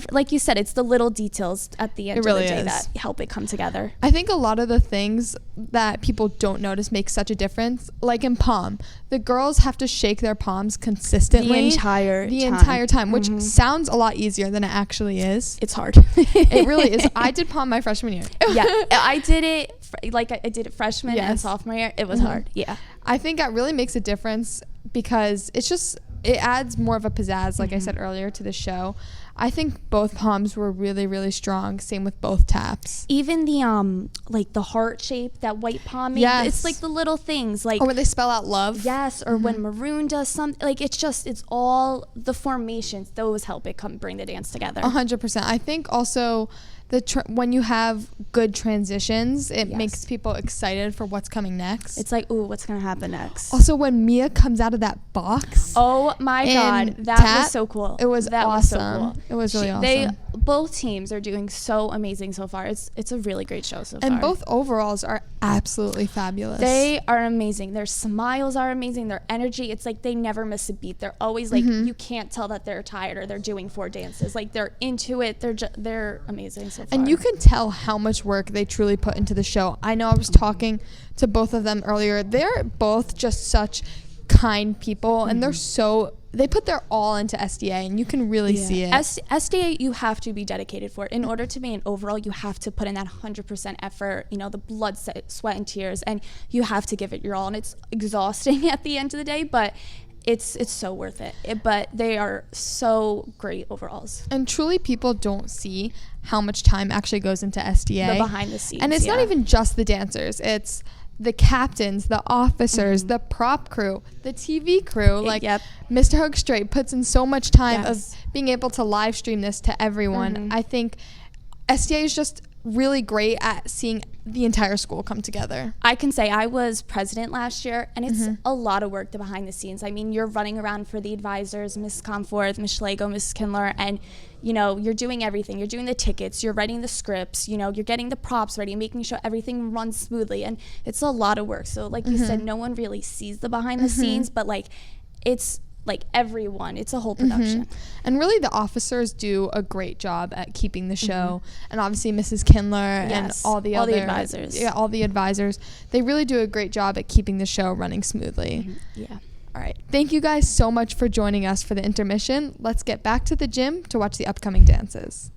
like you said, it's the little details at the end of the day that help it come together. I think a lot of the things that people don't notice make such a difference. Like in palm, the girls have to shake their palms consistently the entire time, which sounds a lot easier than it actually is. It's hard. It really is. I did palm my freshman year. I did it I did it freshman and sophomore year. It was hard. I think that really makes a difference, because it adds more of a pizzazz, like I said earlier, to the show. I think both palms were really, really strong. Same with both taps. Even the like the heart shape that White Palm made. It's like the little things, like, or when they spell out love. Or when Maroon does something. Like it's all the formations. Those help it bring the dance together. 100%. I think also when you have good transitions, it makes people excited for what's coming next. It's like, ooh, what's gonna happen next? Also, when Mia comes out of that box. Oh my god, that was so cool. It was awesome. Was so cool. It was really awesome. Both teams are doing so amazing so far. It's a really great show so far. And both overalls are absolutely fabulous. They are amazing. Their smiles are amazing. Their energy, it's like they never miss a beat. They're always like, you can't tell that they're tired or they're doing 4 dances. Like they're into it. They're amazing so far. And you can tell how much work they truly put into the show. I know I was talking to both of them earlier. They're both just such kind people, and they put their all into SDA, and you can really see it. SDA, you have to be dedicated for it. In order to be an overall, you have to put in that 100% effort, the blood, sweat, and tears, and you have to give it your all, and it's exhausting at the end of the day, but it's so worth it. But they are so great overalls. And truly, people don't see how much time actually goes into SDA. The behind the scenes. And it's not even just the dancers. It's the captains, the officers, the prop crew, the TV crew. Like, Mr. Hoogstraat puts in so much time of being able to live stream this to everyone. I think SDA is just really great at seeing the entire school come together. I can say I was president last year, and it's a lot of work behind the scenes. I mean, you're running around for the advisors, Ms. Comforth, Ms. Schlegel, Ms. Kindler, and you know, you're doing everything. You're doing the tickets, you're writing the scripts, you know, you're getting the props ready, making sure everything runs smoothly, and it's a lot of work. So like you said, no one really sees the behind the scenes, but like it's like everyone, it's a whole production. And really the officers do a great job at keeping the show, and obviously Mrs. Kindler and all the advisors. Yeah, all the advisors. They really do a great job at keeping the show running smoothly. Yeah. All right. Thank you guys so much for joining us for the intermission. Let's get back to the gym to watch the upcoming dances.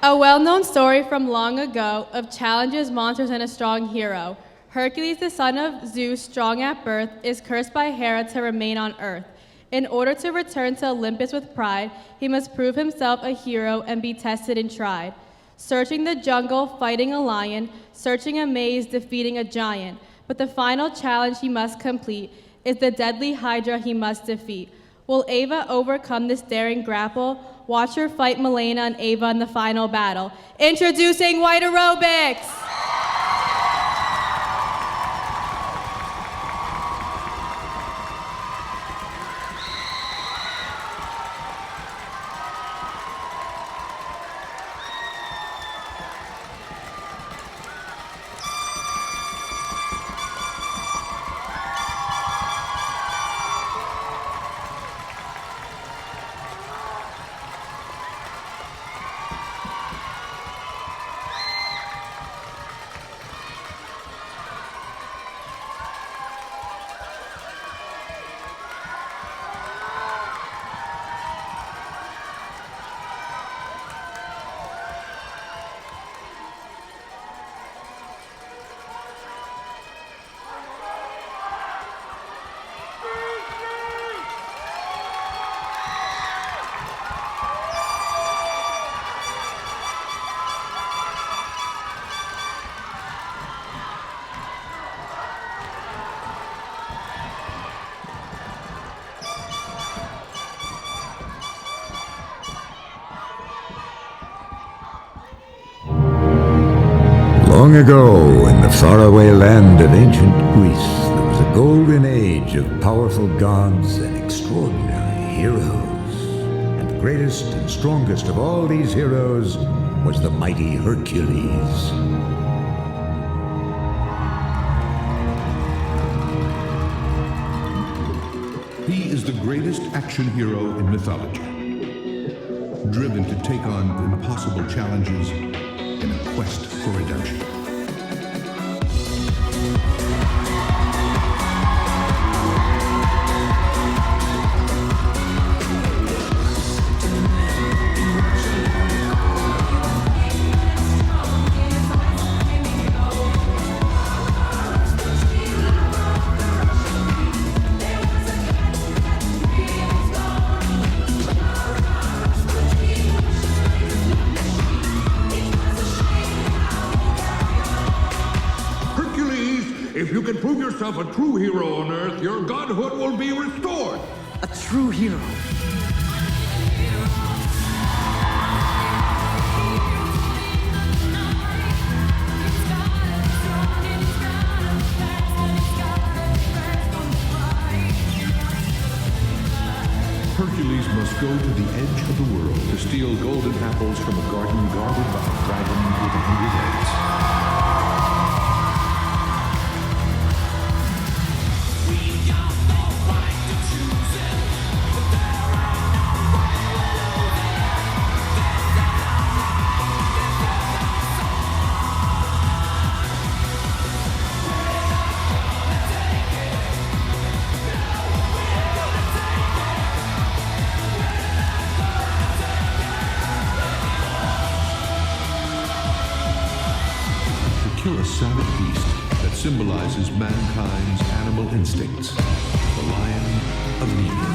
A well-known story from long ago of challenges, monsters, and a strong hero. Hercules, the son of Zeus, strong at birth, is cursed by Hera to remain on Earth. In order to return to Olympus with pride, he must prove himself a hero and be tested and tried. Searching the jungle, fighting a lion, searching a maze, defeating a giant. But the final challenge he must complete is the deadly Hydra he must defeat. Will Ava overcome this daring grapple? Watch her fight Milena and Ava in the final battle. Introducing White Aerobics! Long ago, in the faraway land of ancient Greece, there was a golden age of powerful gods and extraordinary heroes. And the greatest and strongest of all these heroes was the mighty Hercules. He is the greatest action hero in mythology, driven to take on impossible challenges in a quest for redemption. If you can prove yourself a true hero on Earth, your godhood will be restored. A true hero. Hercules must go to the edge of the world to steal golden apples from a garden guarded by a dragon with 100 heads. savage beast that symbolizes mankind's animal instincts, the lion of Nguyen.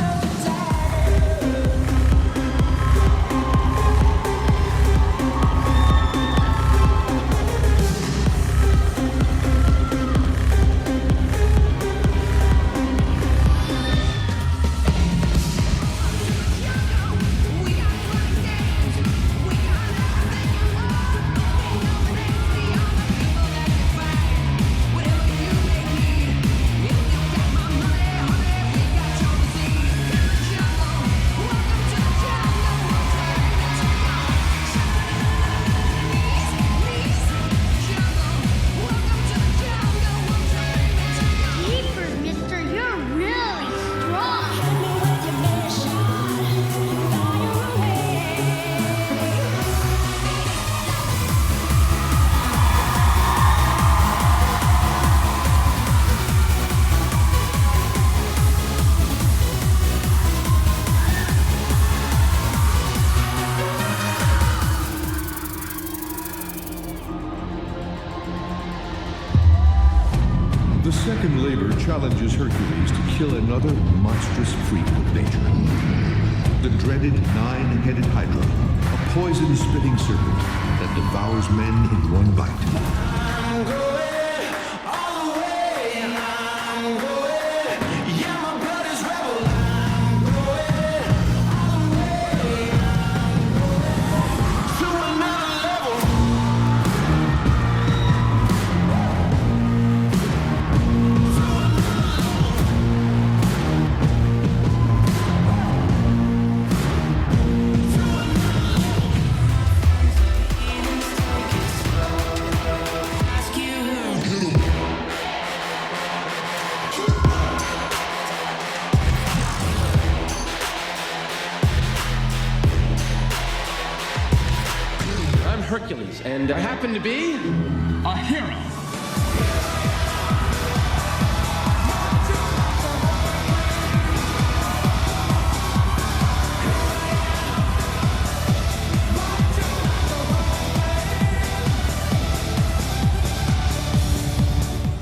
The second labor challenges Hercules to kill another monstrous freak of nature. The dreaded nine-headed Hydra, a poison-spitting serpent that devours men in one bite. I'm going all the way, and I'm going, yeah, my blood is rebel. I'm going all the way, I'm going to another level. Hercules, and I happen to be a hero.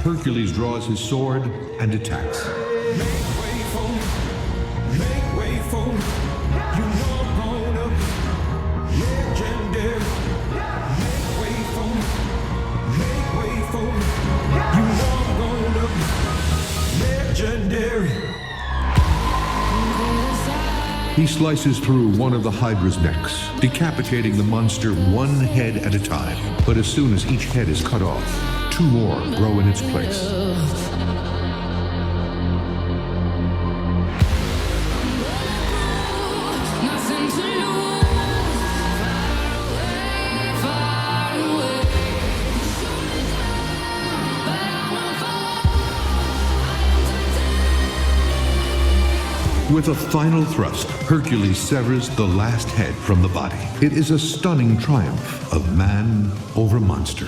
Hercules draws his sword and attacks. Make way for me, make way for me. You know I'm gonna be legendary. Make way for me, make way for me. You know I'm gonna be legendary. He slices through one of the Hydra's necks, decapitating the monster one head at a time. But as soon as each head is cut off, two more grow in its place. With a final thrust, Hercules severs the last head from the body. It is a stunning triumph of man over monster.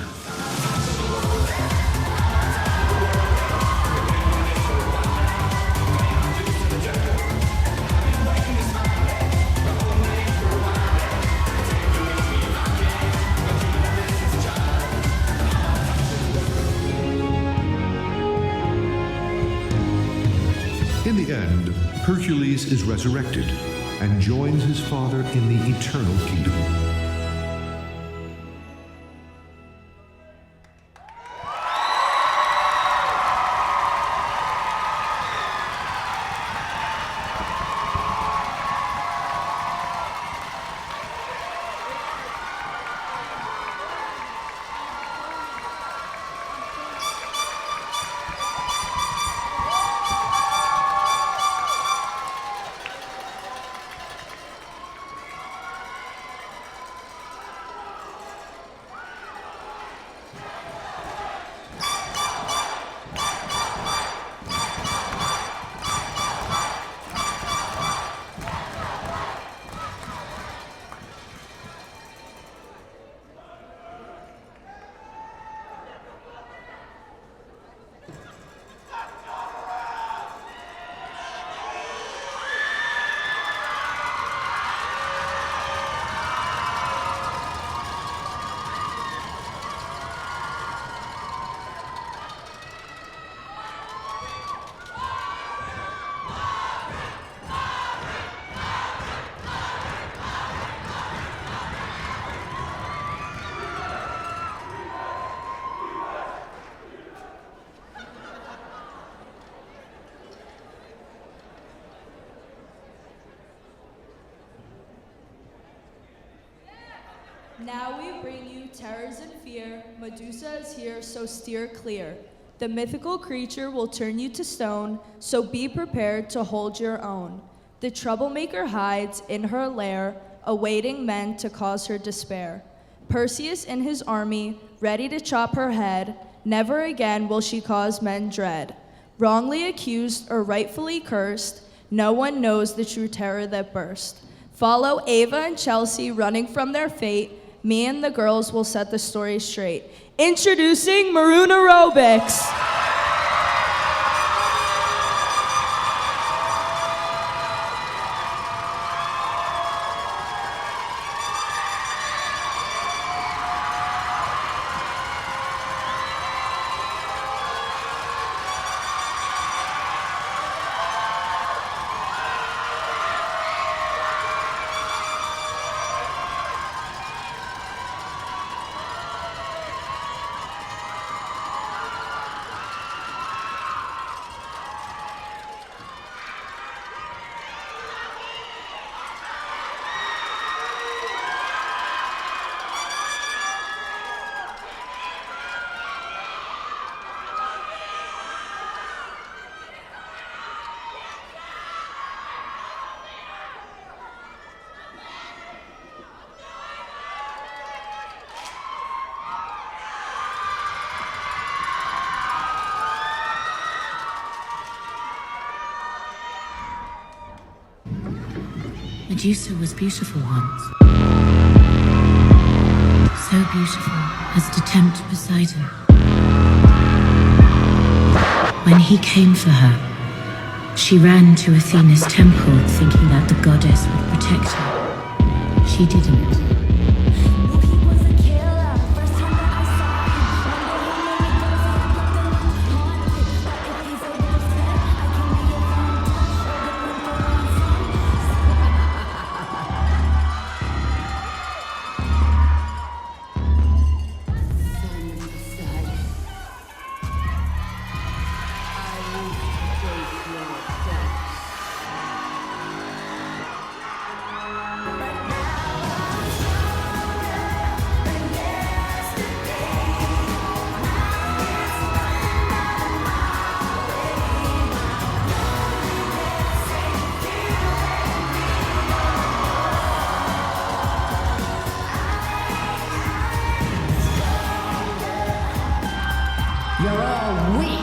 In the end, Hercules is resurrected and joins his father in the eternal kingdom. Now we bring you terrors and fear. Medusa is here, so steer clear. The mythical creature will turn you to stone, so be prepared to hold your own. The troublemaker hides in her lair, awaiting men to cause her despair. Perseus in his army, ready to chop her head. Never again will she cause men dread. Wrongly accused or rightfully cursed, no one knows the true terror that burst. Follow Ava and Chelsea running from their fate. Me and the girls will set the story straight. Introducing Maroon Aerobics. Medusa was beautiful once. So beautiful as to tempt Poseidon. When he came for her, she ran to Athena's temple thinking that the goddess would protect her. She didn't. You're all weak.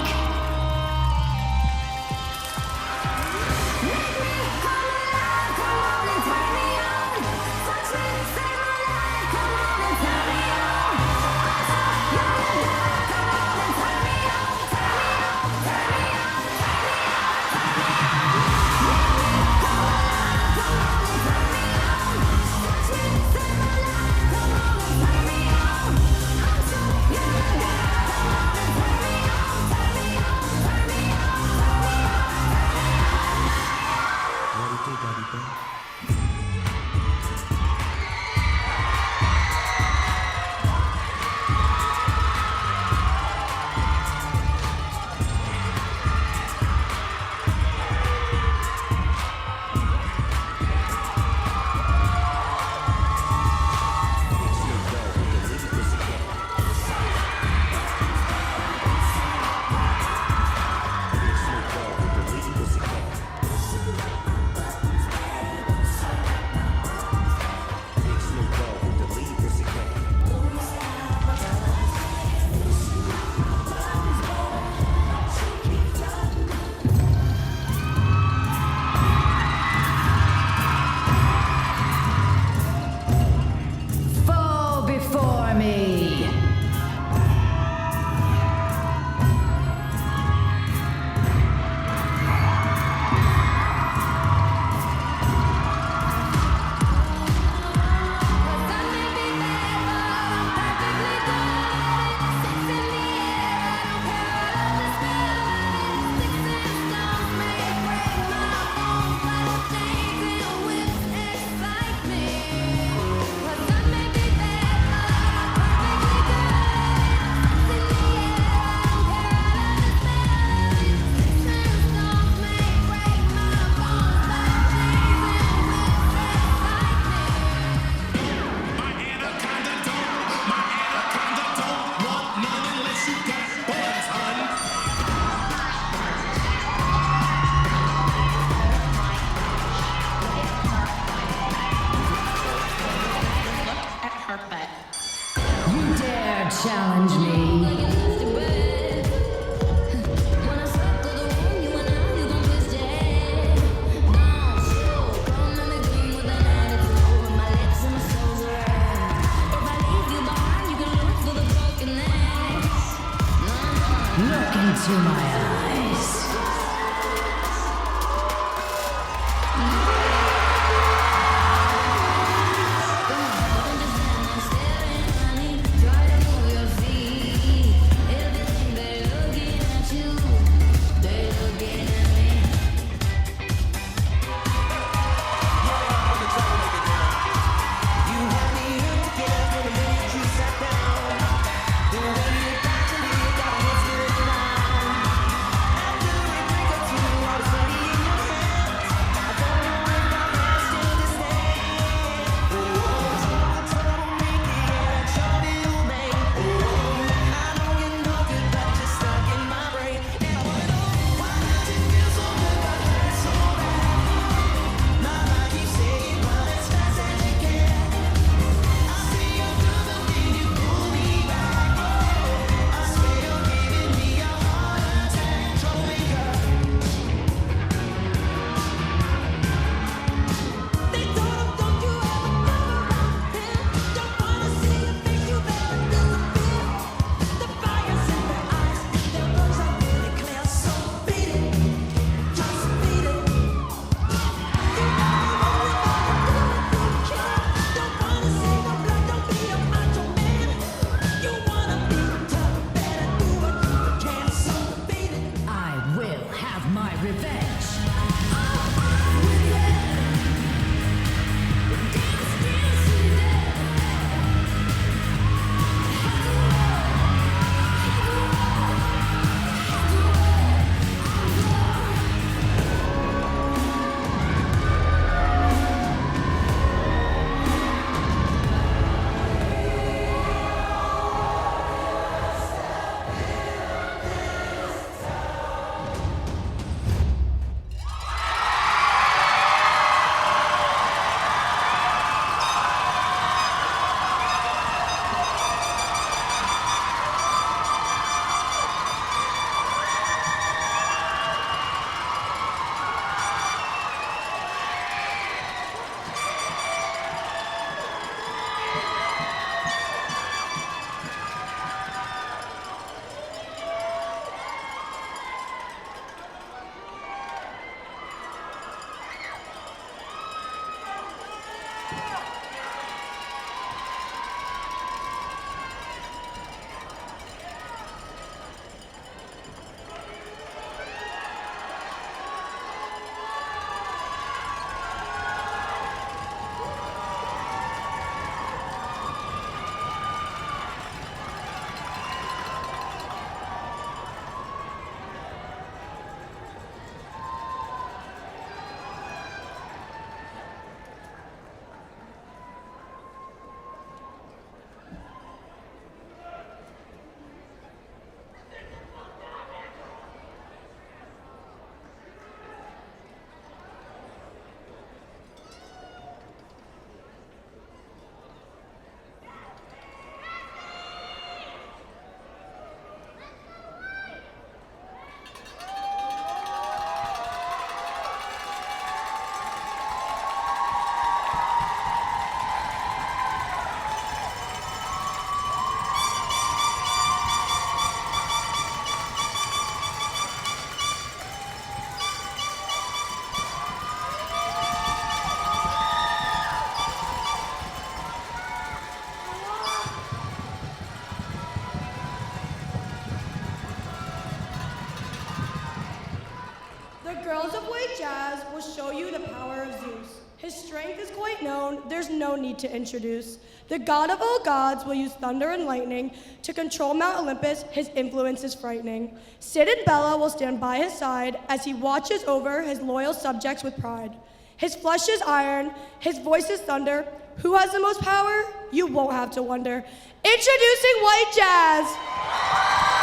Look into my eyes. Girls of White Jazz will show you the power of Zeus. His strength is quite known, there's no need to introduce. The god of all gods will use thunder and lightning to control Mount Olympus, his influence is frightening. Sid and Bella will stand by his side as he watches over his loyal subjects with pride. His flesh is iron, his voice is thunder. Who has the most power? You won't have to wonder. Introducing White Jazz!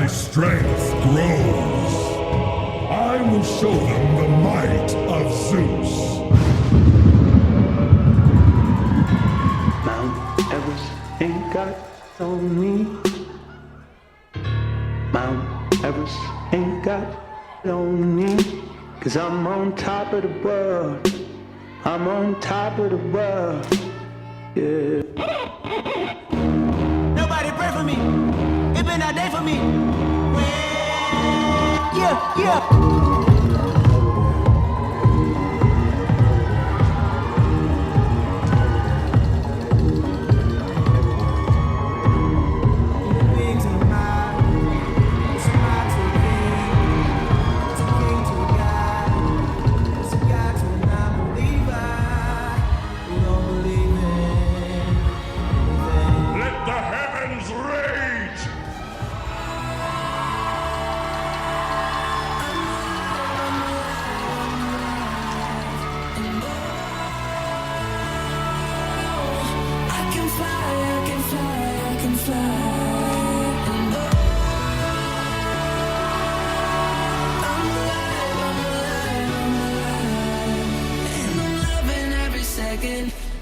strength grows. I will show them the might of Zeus. Mount Everest ain't got on me. Mount Everest ain't got on me. 'Cause I'm on top of the world. I'm on top of the world. Yeah. Nobody pray for me. It been a day for me. Yeah, yeah.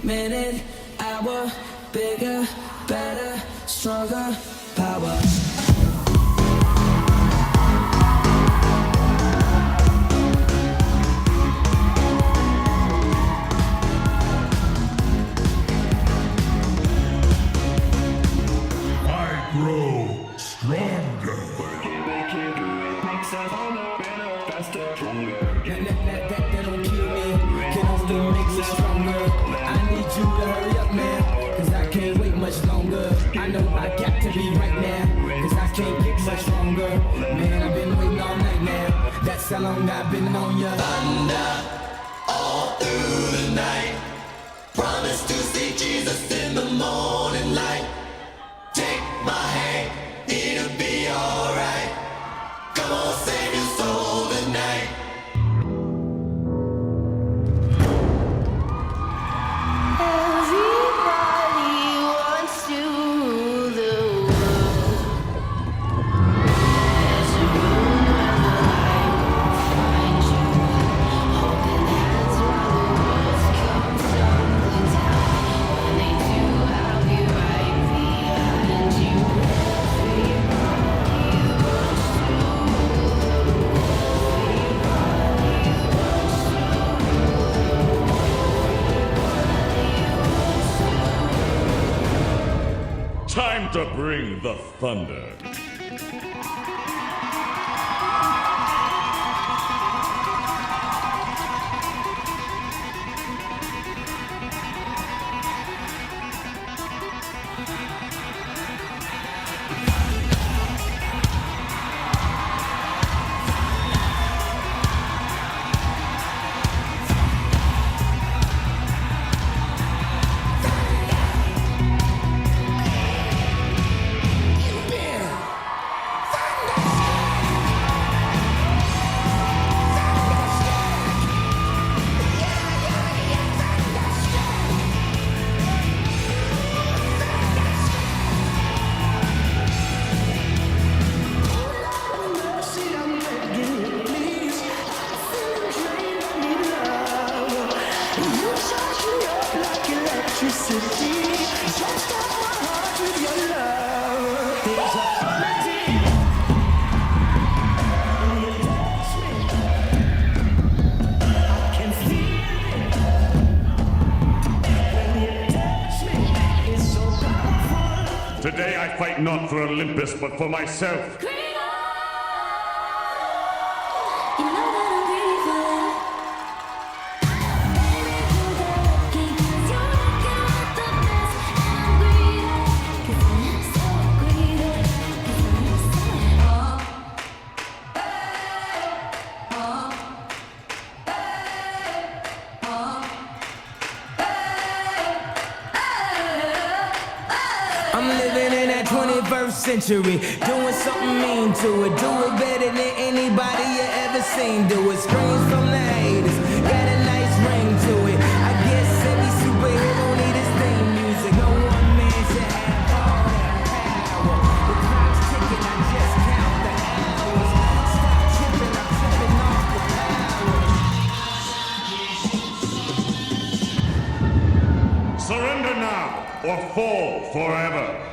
Minute, hour, bigger, better, stronger, power. I grow stronger. Makes us harder, better, faster, stronger. That don't kill me, can only make us stronger. I need you to hurry up, man, 'cause I can't wait much longer. I know I got to be right now, 'cause I can't get much longer. Man, I've been waiting all night now. That's how long I've been on ya. Thunder, all through the night. Promise to see Jesus in the morning light. Take my hand, it'll be alright. Come on, save your soul tonight. Time to bring the thunder. Today I fight not for Olympus, but for myself. Century, doing something mean to it. Do it better than anybody you ever seen. Do it. Screams from the haters, got a nice ring to it. I guess every superhero need his theme music. No one man should have all that power. The clock's ticking, I just count or fall forever.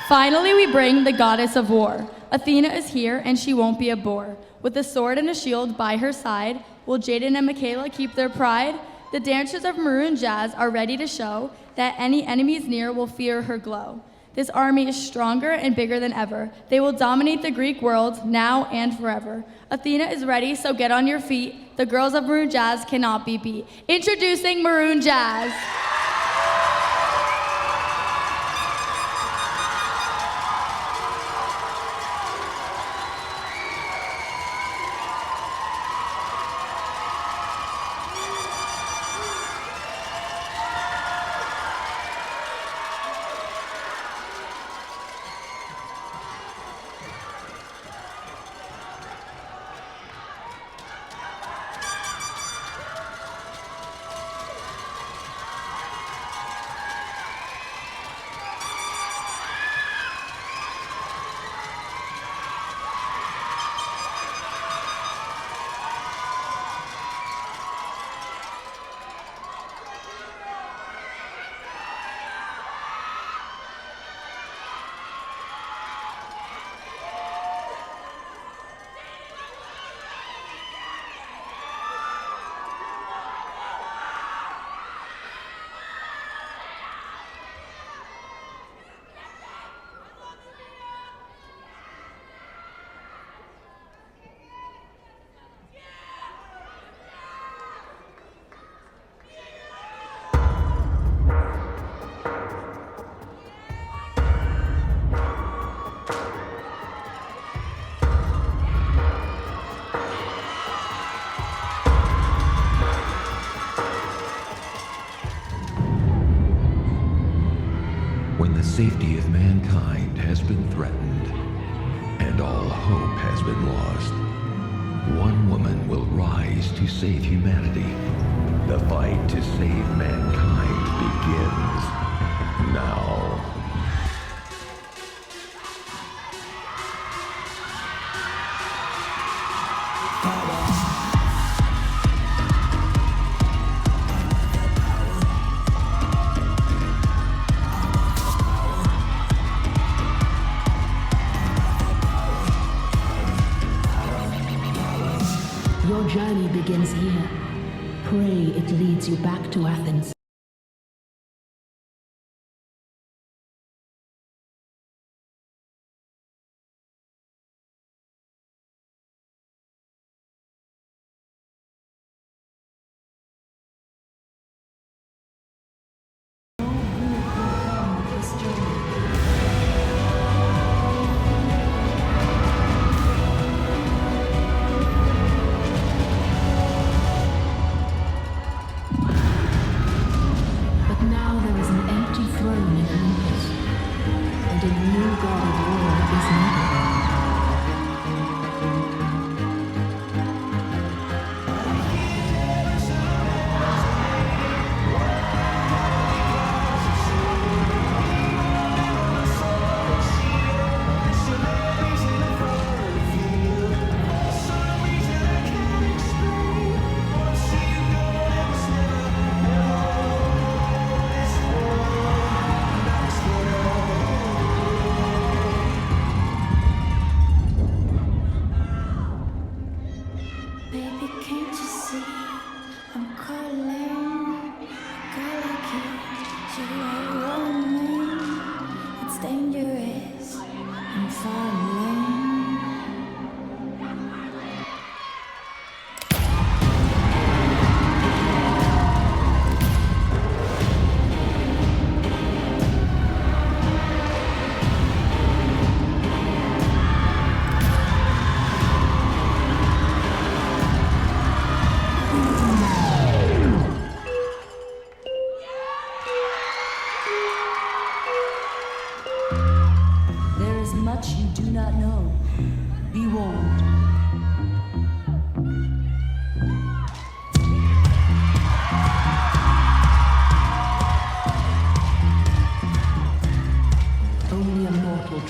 Finally, we bring the goddess of war. Athena is here, and she won't be a bore. With a sword and a shield by her side, will Jaden and Michaela keep their pride? The dancers of Maroon Jazz are ready to show that any enemies near will fear her glow. This army is stronger and bigger than ever. They will dominate the Greek world now and forever. Athena is ready, so get on your feet. The girls of Maroon Jazz cannot be beat. Introducing Maroon Jazz. the safety of mankind has been threatened, and all hope has been lost, one woman will rise to save humanity. The fight to save mankind begins now. Your journey begins here. Pray it leads you back to Athens.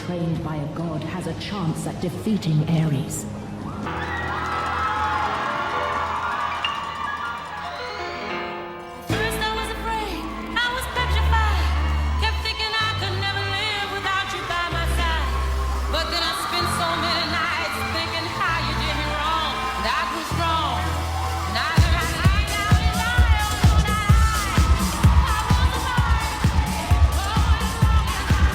Trained by a god has a chance at defeating Ares. First I was afraid, I was petrified. Kept thinking I could never live without you by my side. But then I spent so many nights thinking how you did me wrong. That was wrong. Now that I lie down and lie, oh no, not I was alive. Oh, as long as I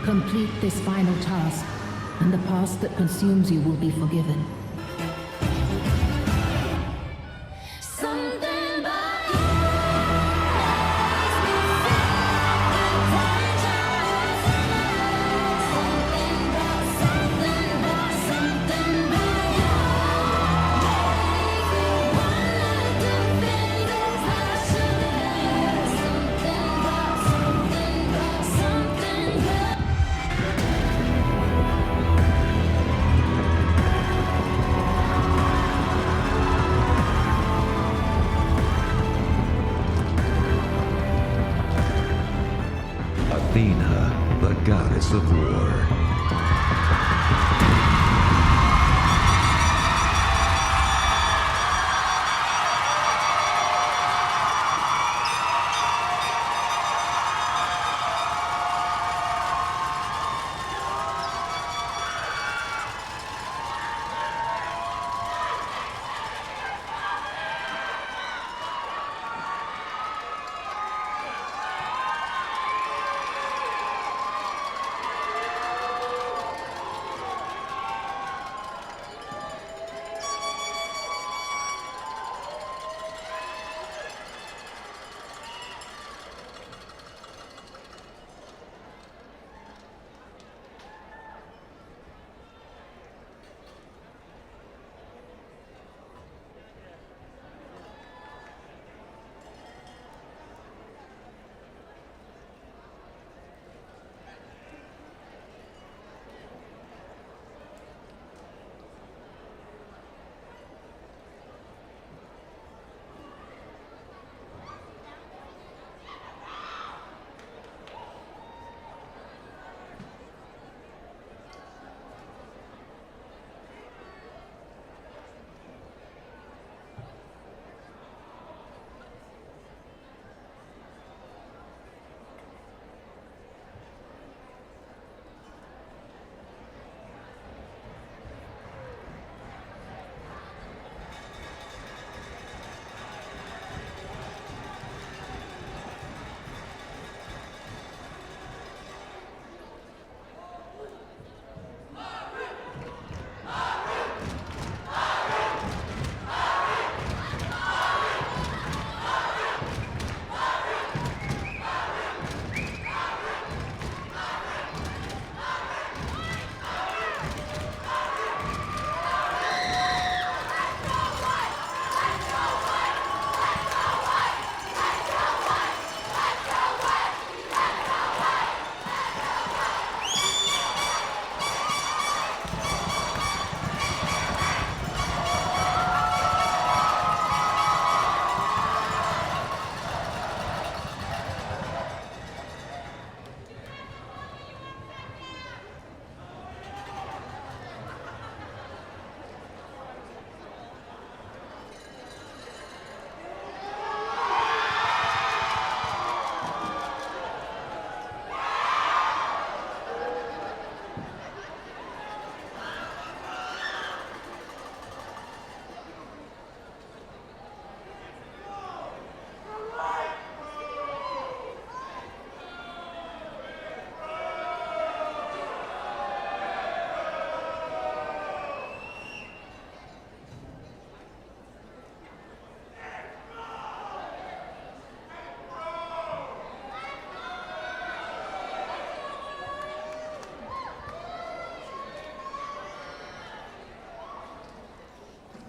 Complete this final task, and the past that consumes you will be forgiven. Something about you. Athena, the goddess of war.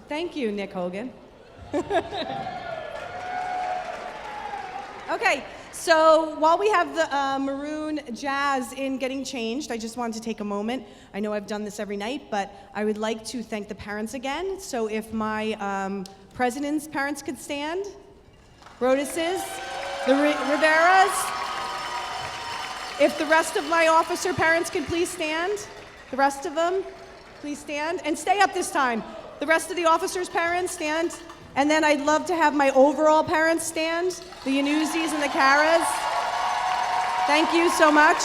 Thank you, Nick Hogan. Okay, so while we have the Maroon Jazz in getting changed, I just wanted to take a moment. I know I've done this every night, but I would like to thank the parents again. So if my president's parents could stand, Rodis's, the Riveras. If the rest of my officer parents could please stand, the rest of them, please stand, and stay up this time. The rest of the officers' parents stand. And then I'd love to have my overall parents stand, the Yanuzis and the Caras. Thank you so much.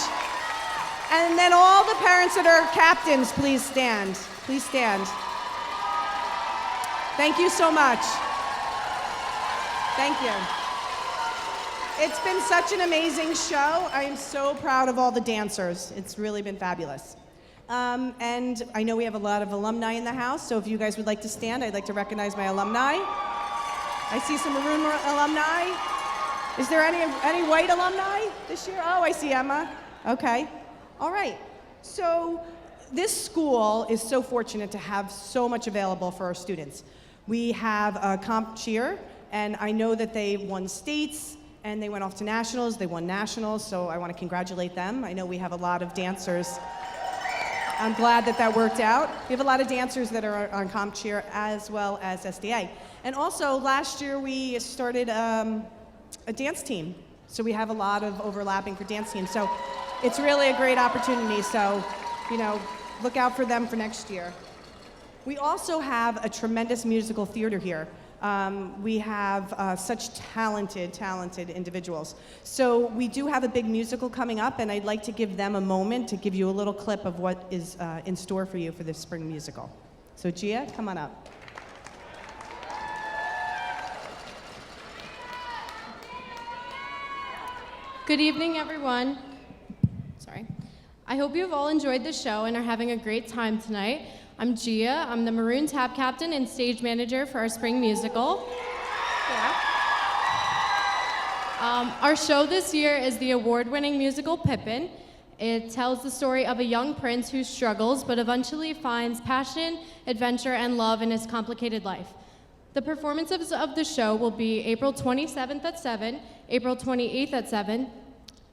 And then all the parents that are captains, please stand. Please stand. Thank you so much. Thank you. It's been such an amazing show. I am so proud of all the dancers. It's really been fabulous. And I know we have a lot of alumni in the house, so if you guys would like to stand, I'd like to recognize my alumni. I see some Maroon alumni. Is there any white alumni this year? Oh, I see Emma. Okay. All right. So this school is so fortunate to have so much available for our students. We have a comp cheer, and I know that they won states, and they went off to nationals. They won nationals, so I want to congratulate them. I know we have a lot of dancers. I'm glad that that worked out. We have a lot of dancers that are on comp cheer as well as SDA. And also, last year we started a dance team So we have a lot of overlapping for dance teams. So it's really a great opportunity. So, look out for them for next year. We also have a tremendous musical theater here. We have such talented individuals. So we do have a big musical coming up, and I'd like to give them a moment to give you a little clip of what is in store for you for the spring musical. So Gia, come on up. Good evening, everyone. Sorry. I hope you've all enjoyed the show and are having a great time tonight. I'm Gia. I'm the Maroon Tab Captain and Stage Manager for our spring musical. Our show this year is the award-winning musical Pippin. It tells the story of a young prince who struggles but eventually finds passion, adventure, and love in his complicated life. The performances of the show will be April 27th at 7, April 28th at 7,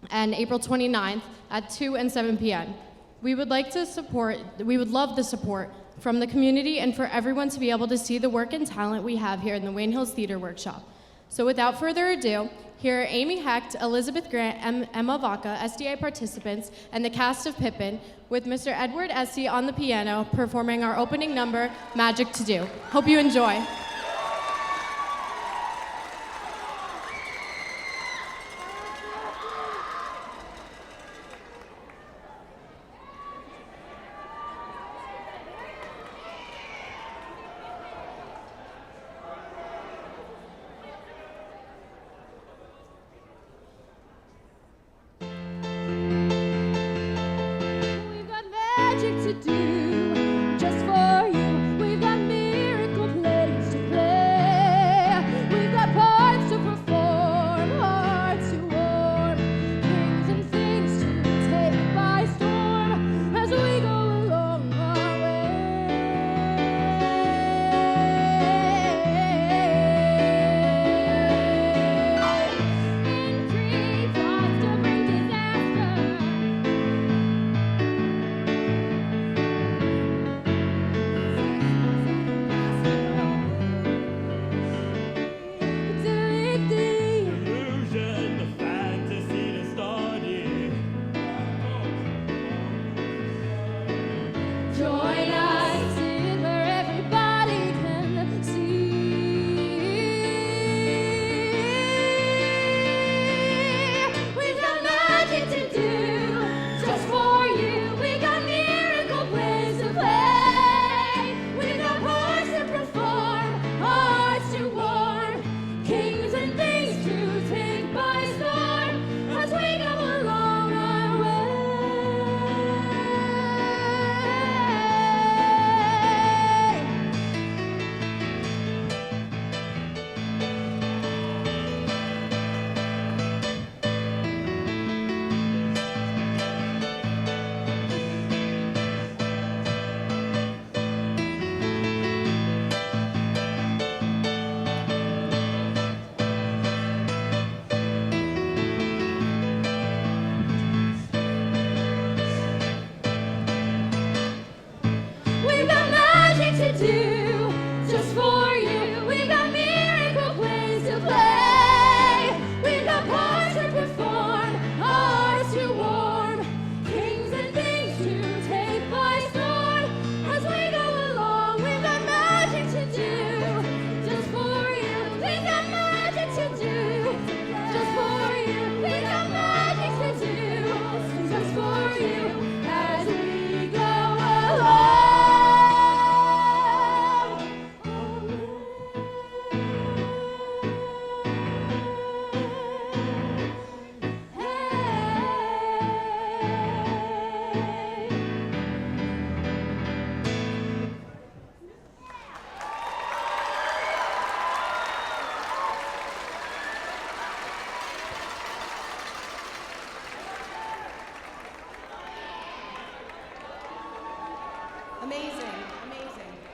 and April 29th at 2 and 7 p.m. We would love the support from the community and for everyone to be able to see the work and talent we have here in the Wayne Hills Theater Workshop. So without further ado, here are Amy Hecht, Elizabeth Grant, Emma Vaca, SDA participants, and the cast of Pippin, with Mr. Edward Essie on the piano, performing our opening number, Magic to Do. Hope you enjoy.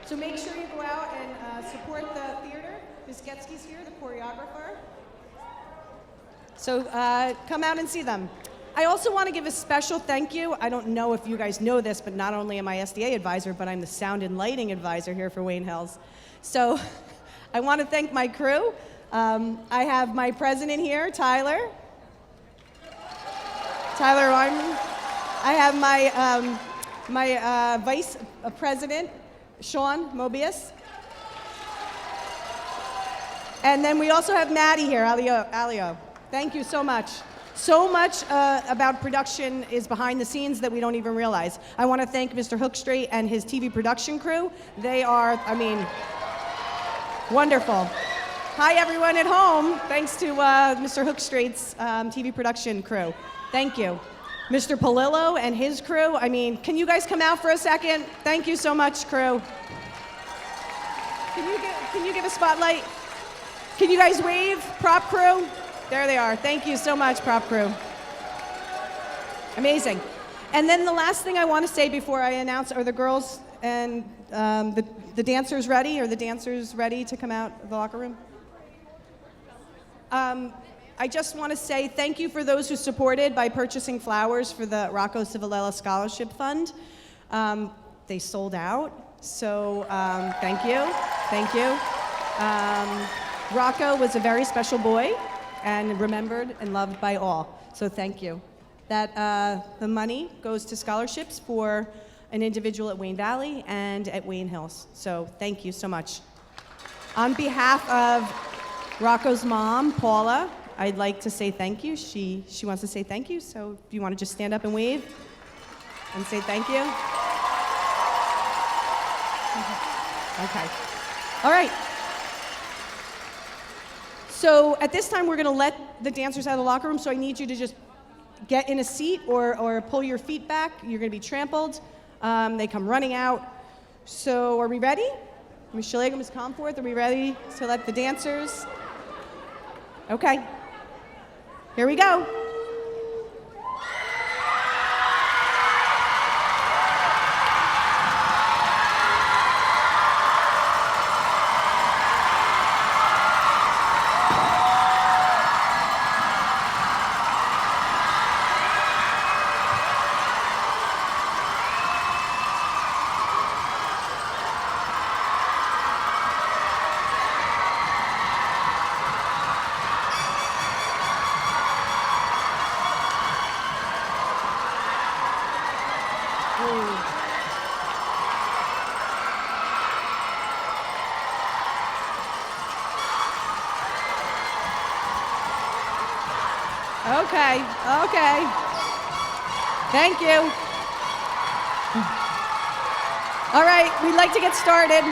So make sure you go out and support the theater. Bisketsky's here, the choreographer. So come out and see them. I also want to give a special thank you. I don't know if you guys know this, but not only am I SDA advisor, but I'm the sound and lighting advisor here for Wayne Hills. So I want to thank my crew. I have my president here, Tyler. Tyler Wyman. I have my vice president, Sean Mobius. And then we also have Maddie here, Alio. Thank you so much. So much about production is behind the scenes that we don't even realize. I want to thank Mr. Hookstraight and his TV production crew. They are, wonderful. Hi, everyone at home. Thanks to Mr. Hookstraight's TV production crew. Thank you. Mr. Polillo and his crew. Can you guys come out for a second? Thank you so much, crew. Can you give a spotlight? Can you guys wave, prop crew? There they are. Thank you so much, prop crew. Amazing. And then the last thing I want to say before I announce, are the girls and the dancers ready? Are the dancers ready to come out of the locker room? I just want to say thank you for those who supported by purchasing flowers for the Rocco Civilella Scholarship Fund. They sold out, so thank you. Thank you. Rocco was a very special boy and remembered and loved by all, so thank you. The money goes to scholarships for an individual at Wayne Valley and at Wayne Hills, so thank you so much. On behalf of Rocco's mom, Paula, I'd like to say thank you. She wants to say thank you, so if you want to just stand up and wave and say thank you. Okay. All right. So at this time, we're going to let the dancers out of the locker room, so I need you to just get in a seat or pull your feet back. You're going to be trampled. They come running out. So are we ready? Ms. Shalaga, Ms. Comforth, are we ready to let the dancers? Okay. Here we go. Okay. Thank you. All right, we'd like to get started.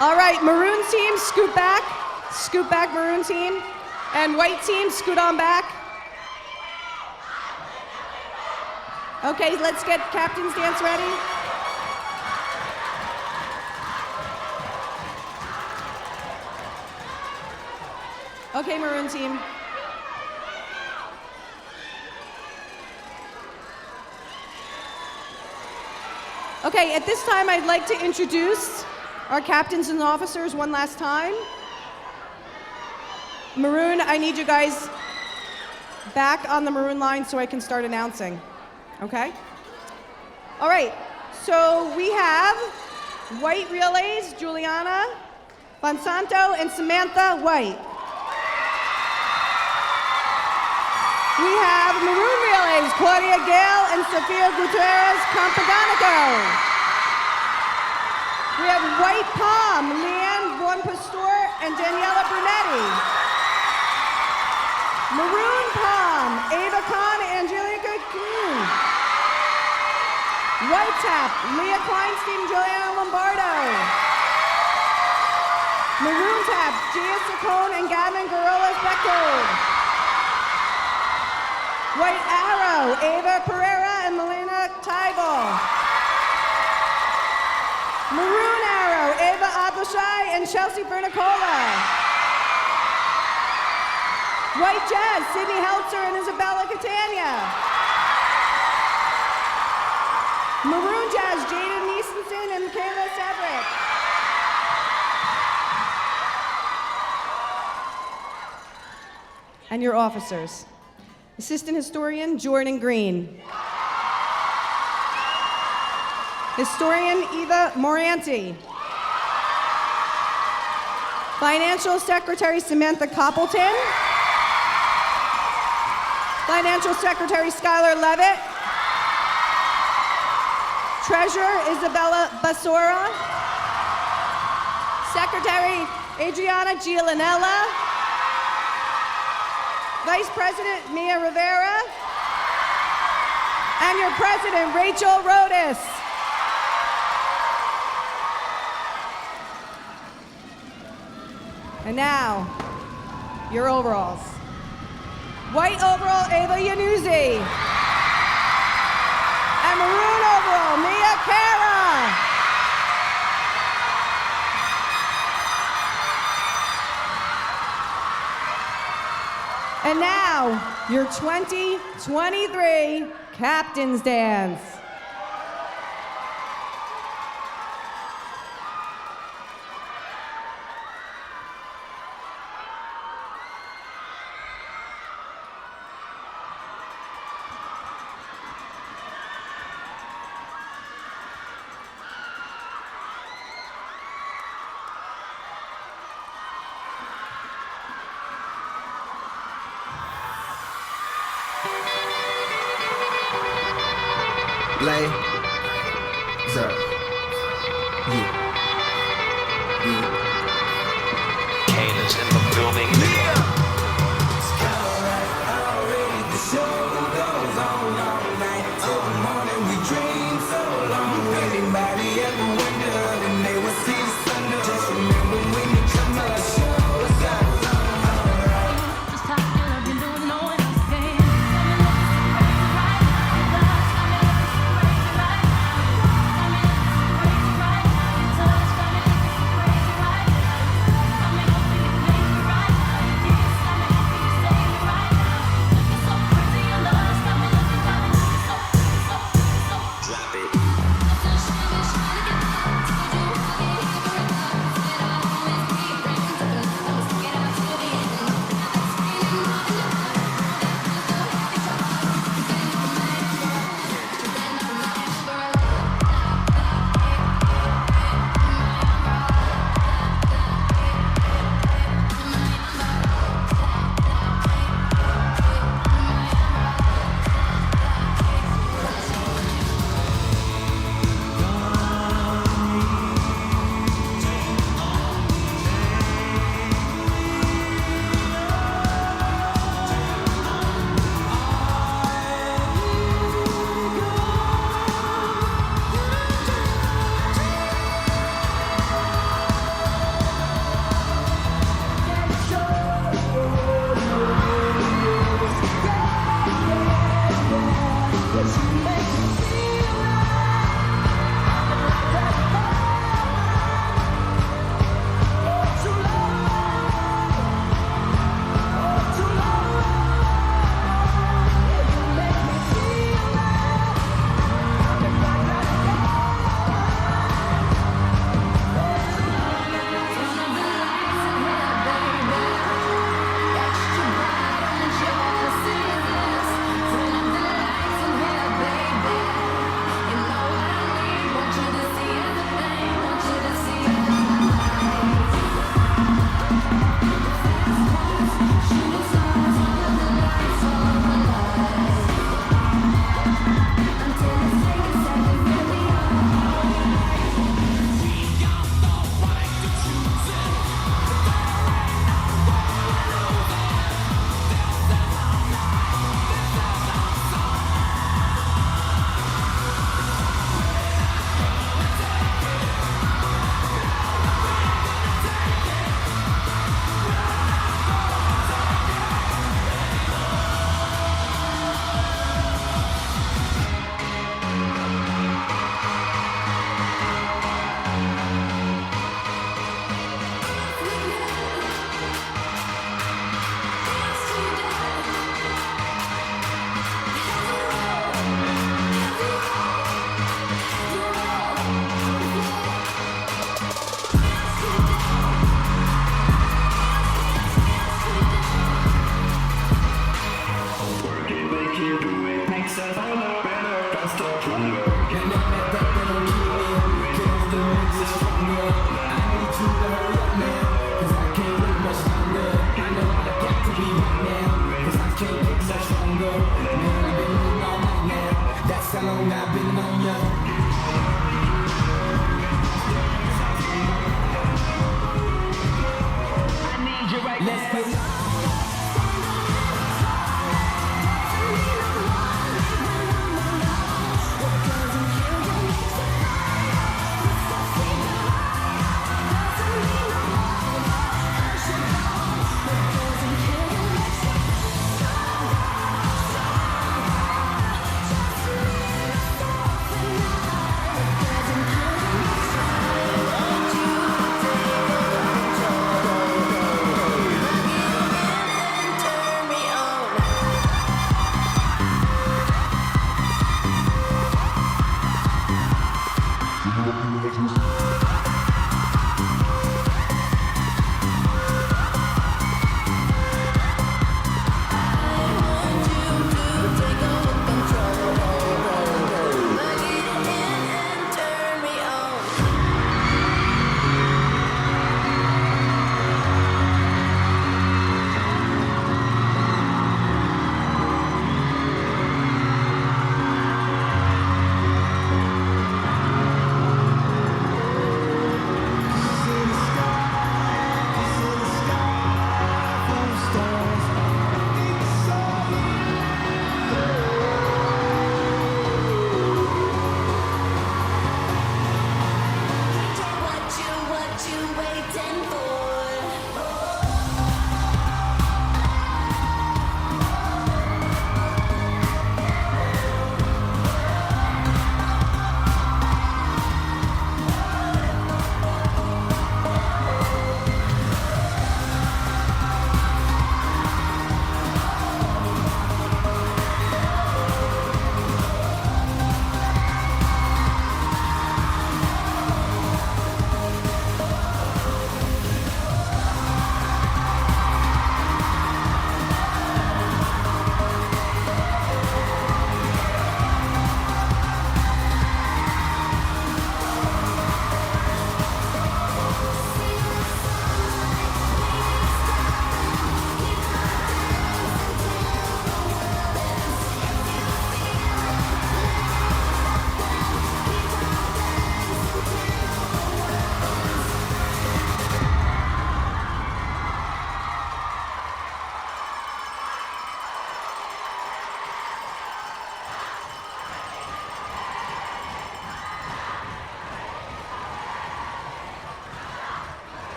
All right, Maroon team, scoot back. Scoot back, Maroon team. And white team, scoot on back. Okay, let's get captain's dance ready. Okay, Maroon team. Okay, at this time, I'd like to introduce our captains and officers one last time. Maroon, I need you guys back on the Maroon line so I can start announcing, okay? All right, so we have white relays, Juliana Bonsanto and Samantha White. We have Maroon relays, Claudia Gale and Sofia Gutierrez Campadonico. We have White Palm, Leanne Buonpastor and Daniela Brunetti. Maroon Palm, Ava Khan and Angelica Kuhn. White Tap, Leah Kleinstein and Juliana Lombardo. Maroon Tap, Gia Saccone and Gavin Gorillas Becca. White Arrow, Ava Pereira and Melina Tybal. Maroon Arrow, Ava Abdushai and Chelsea Vernicola. White Jazz, Sydney Heltzer and Isabella Catania. Maroon Jazz, Jada Neesenson and Michaela Sebrick. And your officers. Assistant Historian, Jordan Green. Historian, Eva Moranti. Financial Secretary, Samantha Coppleton. Financial Secretary Skylar Levitt. Treasurer Isabella Basora. Secretary Adriana Gialinella. Vice President Mia Rivera. And your President, Rachel Rodas. And now, your overalls. White overall, Ava Yanuzzi. And maroon overall, Mia Cara. And now, your 2023 Captain's Dance. Lay, sir, Kayla's in the building. It's kinda like already the show goes on all night till the morning. We dream so long. Anybody ever wondered and they will see the thunder? Just remember when you come to the show, it's goes on alright. Just how you love you doing, no one else can.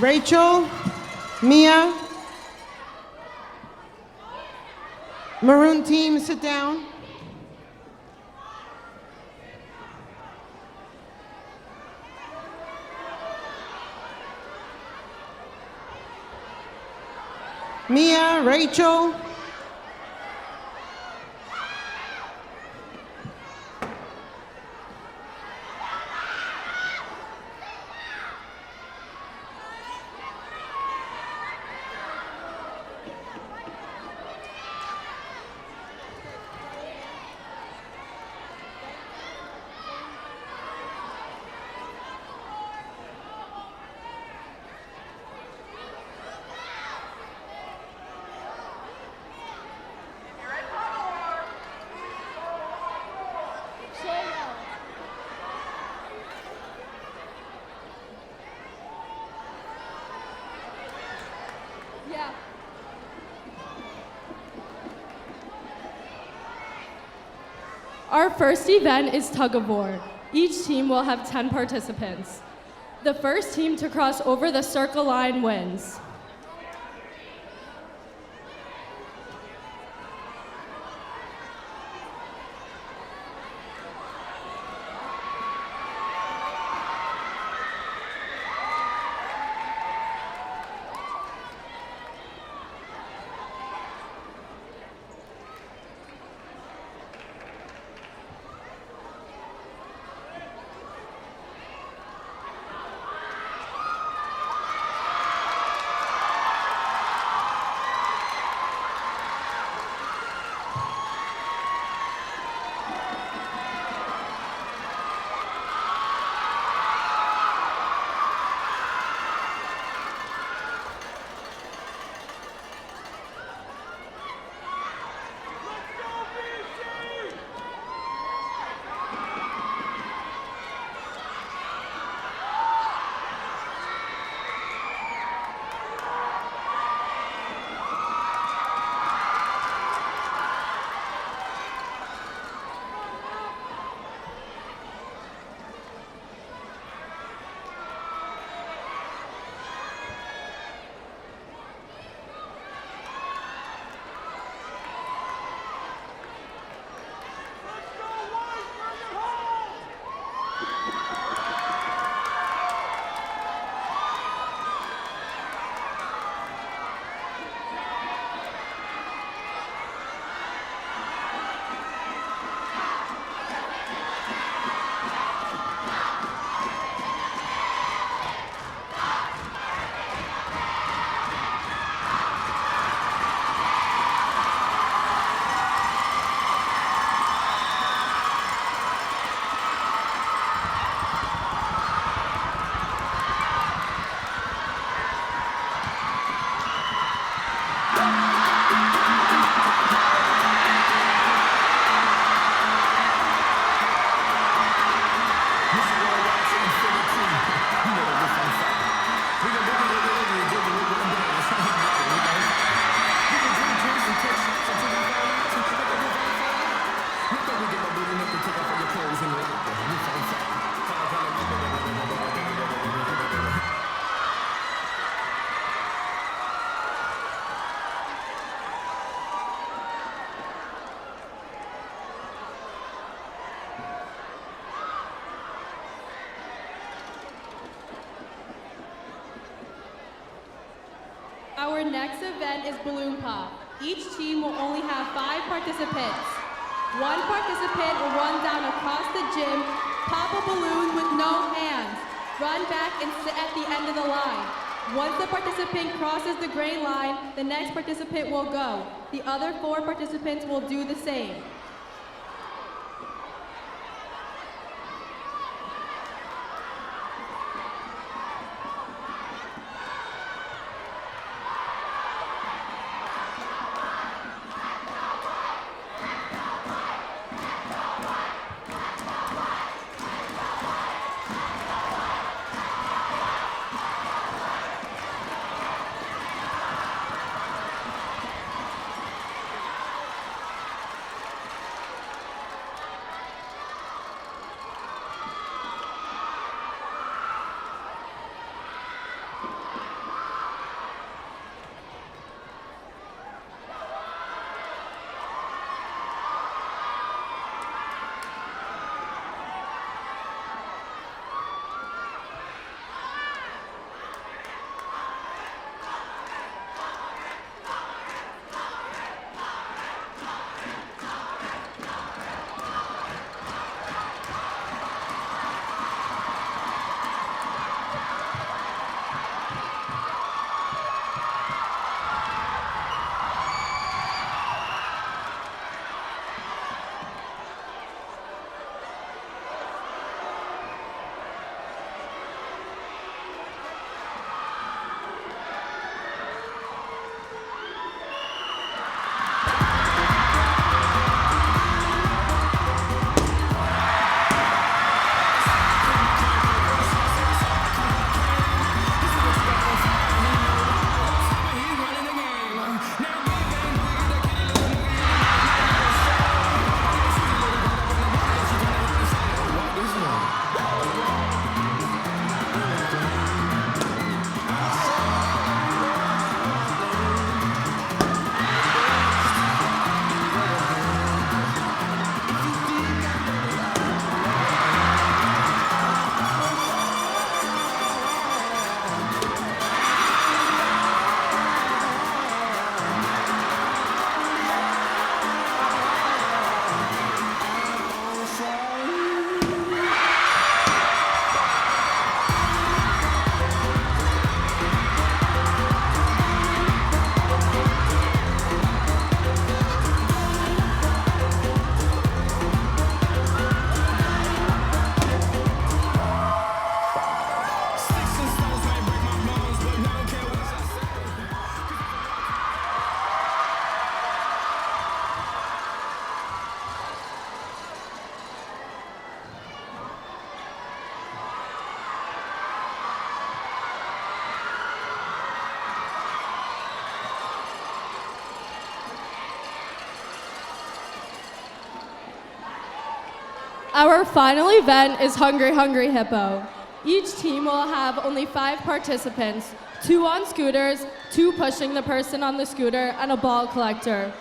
Rachel, Mia, Maroon team, sit down. Mia, Rachel. Our first event is tug of war. Each team will have 10 participants. The first team to cross over the circle line wins. Our next event is balloon pop. Each team will only have 5 participants. One participant will run down across the gym, pop a balloon with no hands, run back and sit at the end of the line. Once the participant crosses the gray line, the next participant will go. The other 4 participants will do the same. Our final event is Hungry Hungry Hippo. Each team will have only 5 participants, 2 on scooters, 2 pushing the person on the scooter, and a ball collector.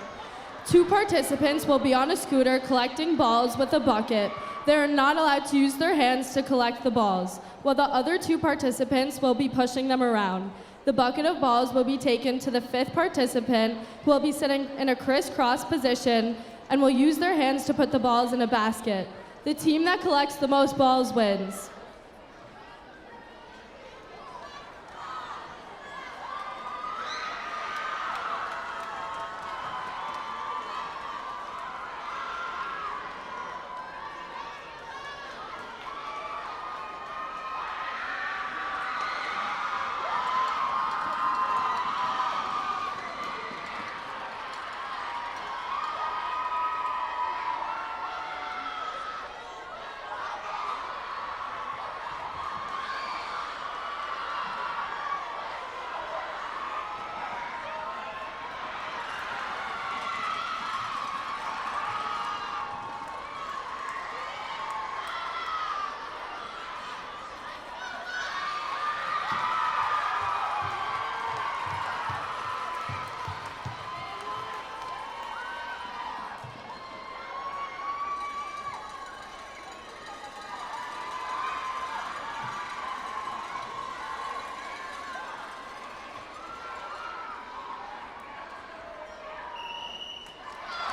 2 participants will be on a scooter collecting balls with a bucket. They are not allowed to use their hands to collect the balls, while the other 2 participants will be pushing them around. The bucket of balls will be taken to the 5th participant, who will be sitting in a crisscross position and will use their hands to put the balls in a basket. The team that collects the most balls wins.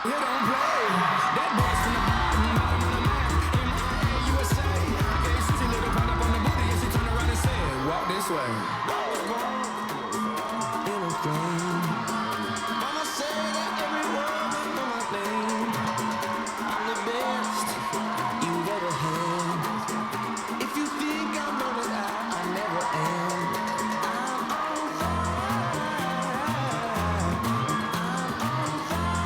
He don't play. That boy's from the bottom of the map. MIA, USA. Okay, Susie little pot up on the booty and she turned around and said, walk this way. I was born in a dream. Mama said that every word was for my name. I'm the best you've ever had. If you think I'm running out, I never am. I'm on fire. I'm on fire.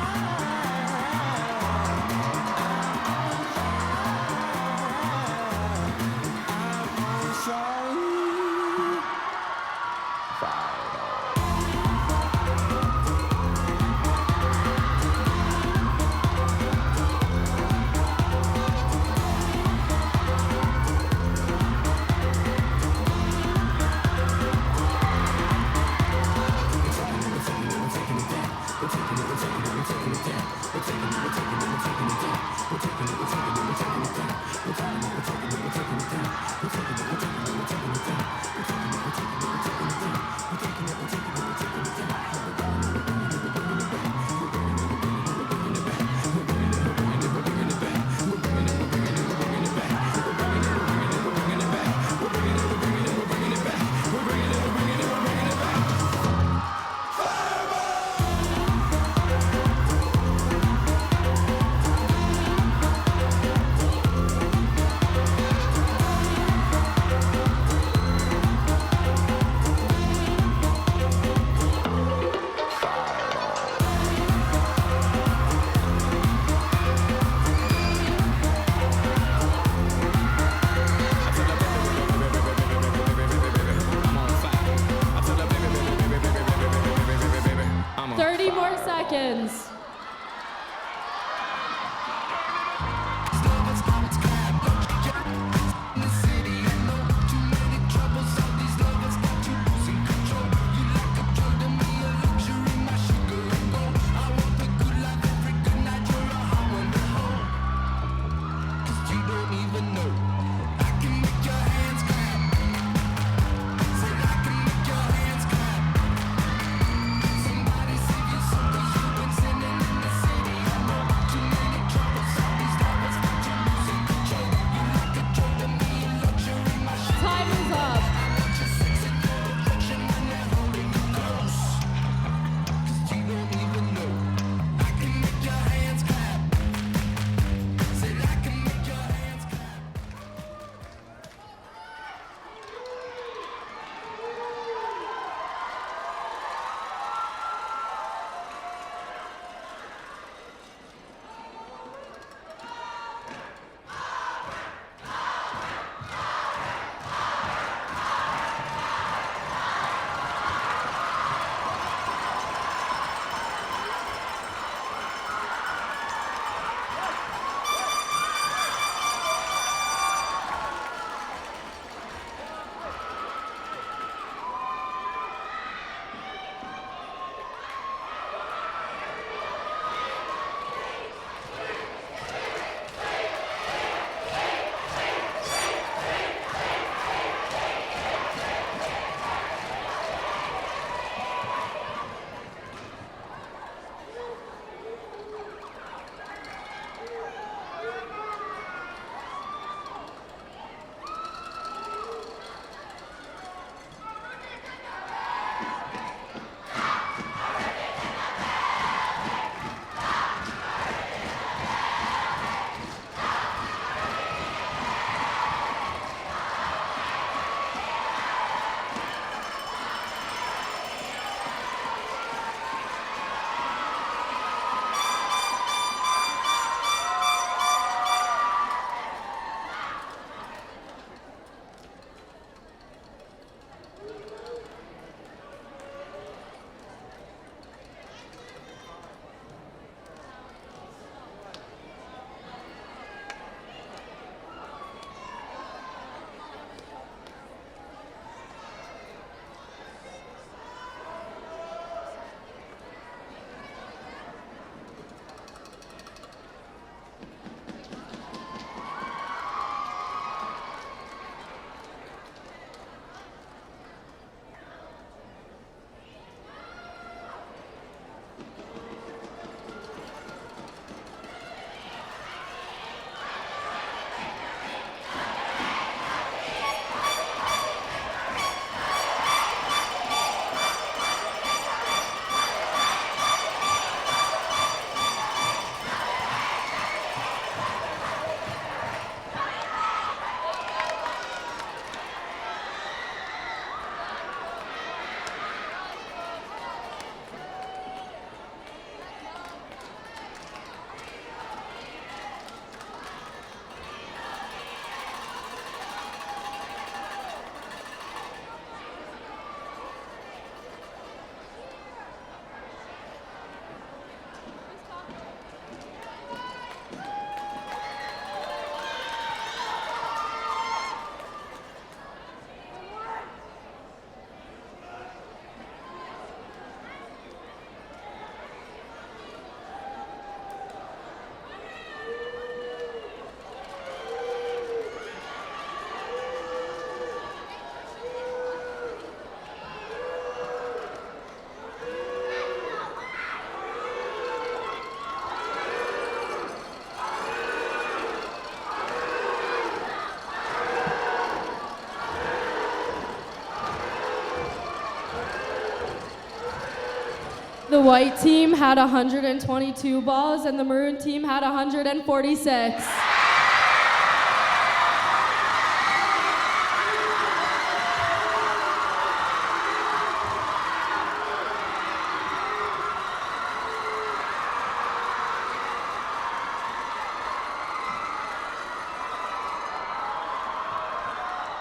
white team had 122 balls and the maroon team had 146.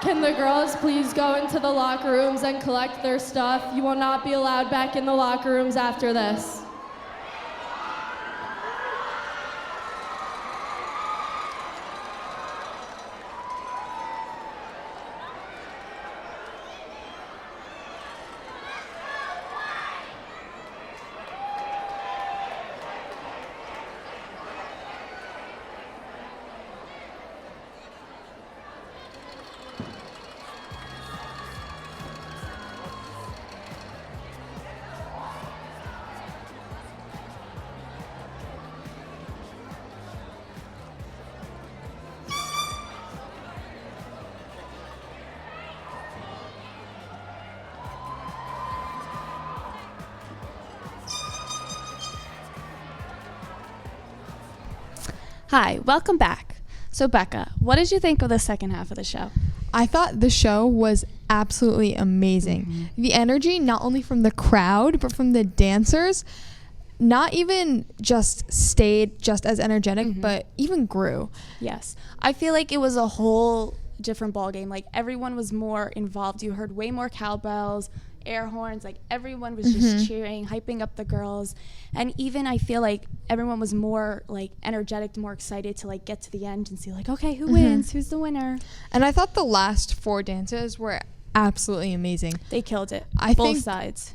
Can the girls please go into the locker rooms and collect their stuff? You will not be allowed back in the locker rooms after this. Hi, welcome back. So Becca, what did you think of the second half of the show? I thought the show was absolutely amazing. The energy, not only from the crowd, but from the dancers, not even just stayed just as energetic, but even grew. Yes. I feel like it was a whole different ball game. Like everyone was more involved. You heard way more cowbells, air horns, like everyone was just cheering, hyping up the girls. And even I feel like everyone was more like energetic, more excited to like get to the end and see like, okay, who wins? Who's the winner? And I thought the last 4 dances were absolutely amazing. They killed it. I Both think sides.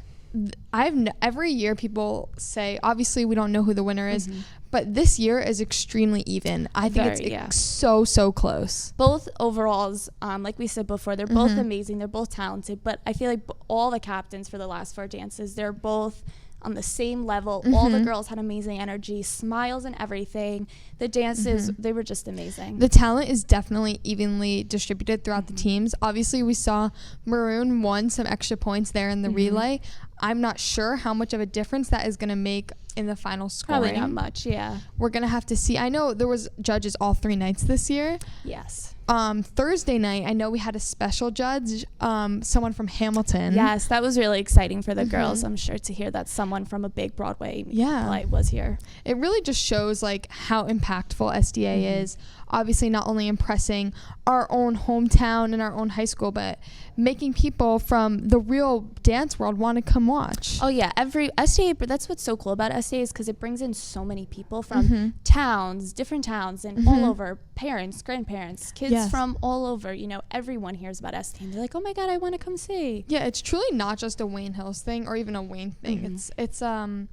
Every year people say, obviously we don't know who the winner is, but this year is extremely even. I think it's so close. Both overalls, like we said before, they're both amazing. They're both talented, but I feel like all the captains for the last 4 dances, they're both on the same level. All the girls had amazing energy, smiles and everything. The dances, they were just amazing. The talent is definitely evenly distributed throughout the teams. Obviously, we saw Maroon won some extra points there in the relay. I'm not sure how much of a difference that is going to make in the final scoring. Probably not much, yeah. We're going to have to see. I know there was judges all 3 nights this year. Yes. Thursday night, I know we had a special judge, someone from Hamilton. Yes, that was really exciting for the girls, I'm sure, to hear that someone from a big Broadway play was here. It really just shows like how impactful SDA is. Obviously not only impressing our own hometown and our own high school, but making people from the real dance world want to come watch. Oh yeah, every SDA, but that's what's so cool about SDA is because it brings in so many people from towns, different towns, and all over, parents, grandparents, kids from all over. You know, everyone hears about SDA and they're like, oh my God, I want to come see. Yeah, it's truly not just a Wayne Hills thing or even a Wayne thing. It's a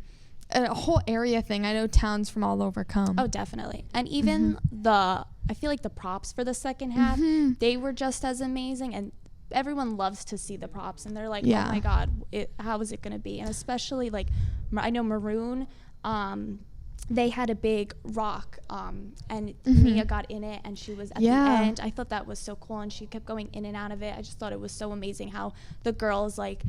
whole area thing. I know towns from all over come. Oh, definitely. And even I feel like the props for the second half, they were just as amazing, and everyone loves to see the props, and they're like, oh my God, how is it going to be? And especially like, I know Maroon, they had a big rock, and Mia got in it, and she was at the end. I thought that was so cool, and she kept going in and out of it. I just thought it was so amazing how the girls like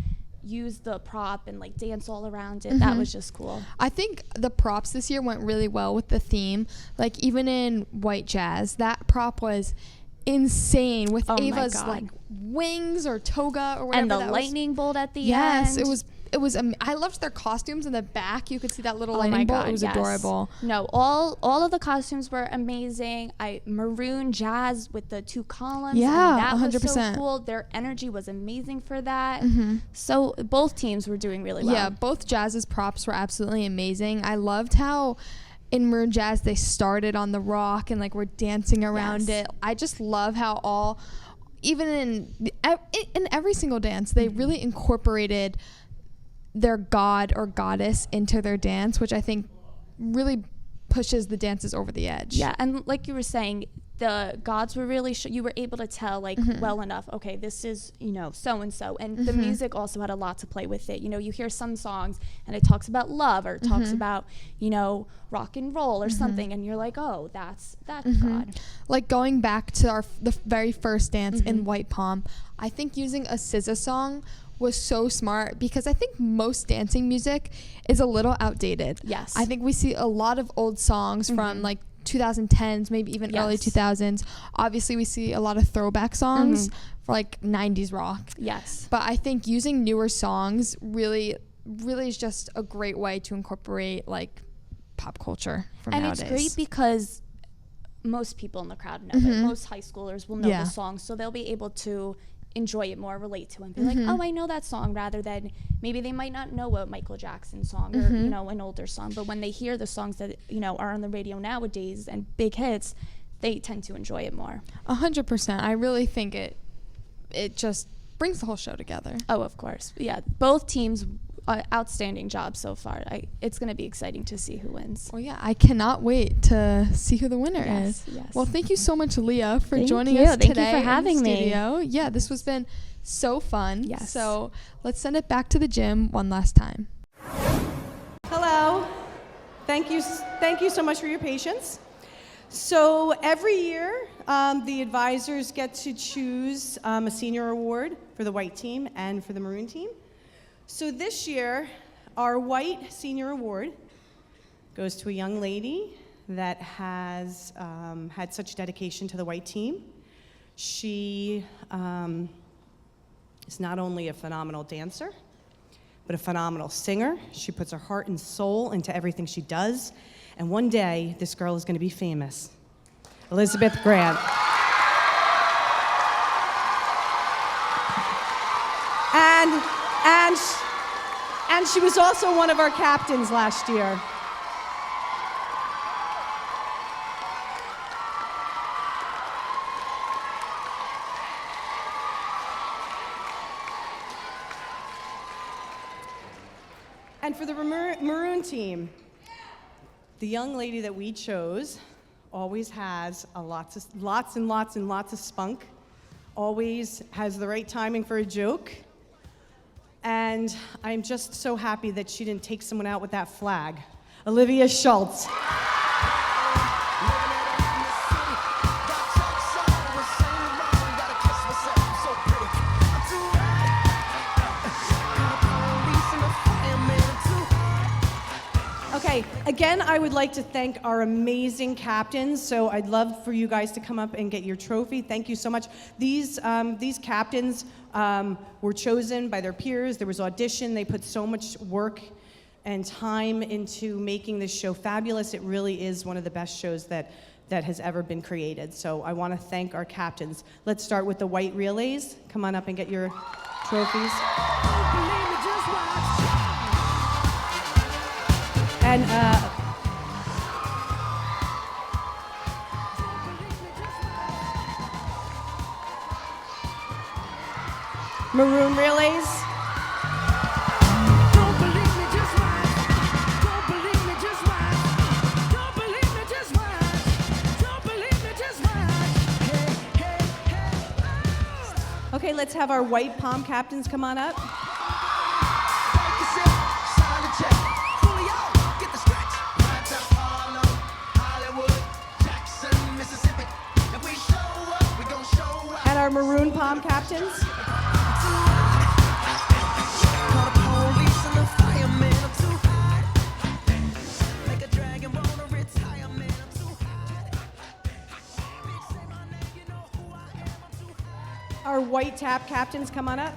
use the prop and like dance all around it. That was just cool. I think the props this year went really well with the theme. Like even in White Jazz, that prop was insane with Ava's like wings or toga or whatever. And the lightning bolt at the end. Yes, it was I loved their costumes in the back. You could see that little lightning bolt. It was adorable. No, all of the costumes were amazing. Maroon Jazz with the 2 columns. Yeah, and that 100%. was so cool. Their energy was amazing for that. So both teams were doing really well. Yeah, both Jazz's props were absolutely amazing. I loved how in Maroon Jazz they started on the rock and like were dancing around it. I just love how even in every single dance they really incorporated their god or goddess into their dance, which I think really pushes the dances over the edge. Yeah, and like you were saying, the gods were really you were able to tell like well enough, okay, this is, you know, so and so, and the music also had a lot to play with it. You know, you hear some songs and it talks about love or it talks about, you know, rock and roll or something, and you're like, oh, that's God. Like going back to the very first dance in White Palm, I think using a SZA song was so smart, because I think most dancing music is a little outdated. Yes. I think we see a lot of old songs from like 2010s, maybe even early 2000s. Obviously, we see a lot of throwback songs for like 90s rock. Yes. But I think using newer songs really is just a great way to incorporate like pop culture from nowadays. And it's great because most people in the crowd know it. Most high schoolers will know the song, so they'll be able to enjoy it more, relate to it, and be like, oh, I know that song, rather than maybe they might not know a Michael Jackson song or, you know, an older song. But when they hear the songs that, you know, are on the radio nowadays and big hits, they tend to enjoy it more. 100%. I really think it just brings the whole show together. Oh, of course. Yeah, both teams, outstanding job so far. It's going to be exciting to see who wins. Well, yeah, I cannot wait to see who the winner is. Yes. Well, thank you so much, Leah, for joining us today. Thank you for having me. Yeah, this has been so fun. Yes. So let's send it back to the gym one last time. Hello. Thank you so much for your patience. So every year, the advisors get to choose a senior award for the white team and for the maroon team. So this year, our white senior award goes to a young lady that has had such dedication to the white team. She is not only a phenomenal dancer, but a phenomenal singer. She puts her heart and soul into everything she does. And one day, this girl is going to be famous. Elizabeth Grant. And she was also one of our captains last year. And for the Maroon team, the young lady that we chose always has lots and lots of spunk, always has the right timing for a joke. And I'm just so happy that she didn't take someone out with that flag. Olivia Schultz. Okay, again, I would like to thank our amazing captains. So I'd love for you guys to come up and get your trophy. Thank you so much. These captains were chosen by their peers. There was audition. They put so much work and time into making this show fabulous. It really is one of the best shows that has ever been created. So I want to thank our captains. Let's start with the white relays. Come on up and get your trophies. And maroon relays. Don't believe me, just watch. Don't believe me, just watch. Don't believe me, just watch. Don't believe me, just watch. Hey. Okay, let's have our white palm captains come on up. And our maroon palm captains. Our white tap captains, come on up.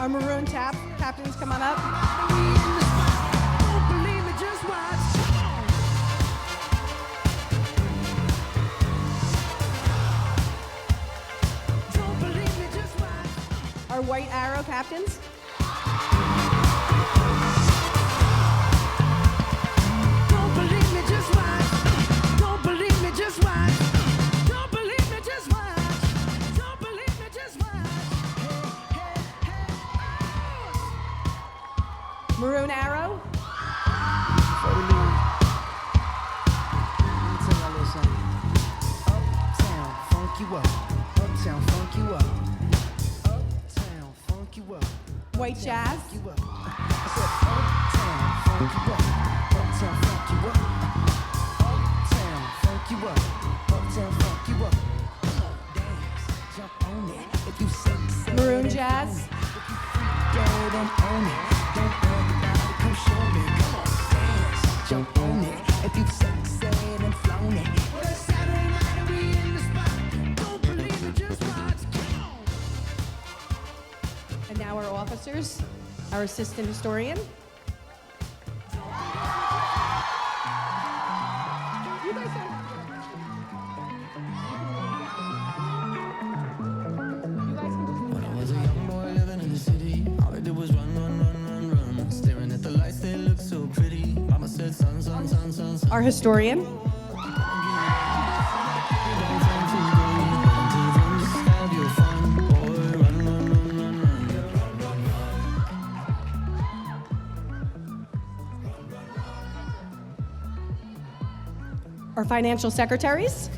Our maroon tap captains, come on up. Our white arrow captains. Don't believe me, just watch. Don't believe me, just watch. Don't believe me, just watch. Don't believe me, just watch. Maroon arrow. Uptown, funk you up. Uptown, funk you up. Uptown, funk you up. White jazz. I said uptown, funk you up. Uptown funk you up. Uptown funk you up. Uptown funk you up. Come on, dance, jump on it. If you say Maroon jazz. Girl, don't own it. Don't worry about it. Come show me. Come on, dance, jump on it. If you've said and flown it. Well, it's Saturday night and we in the spot. Don't believe it, just watch. Come on. And now our officers, our assistant historian. You guys are... When I was a young boy living in the city, all I did was run. Staring at the lights, they look so pretty. Mama said, son, son, son, son, son. Our historian. Our financial secretaries.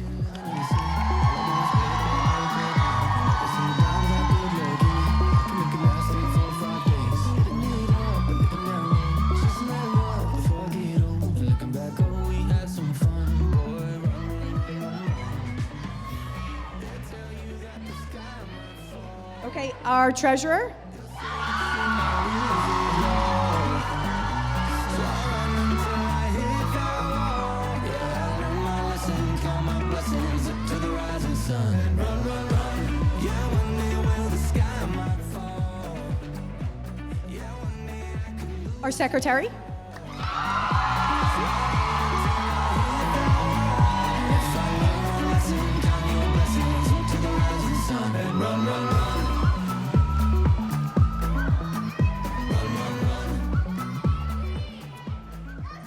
Okay, our treasurer. Our secretary.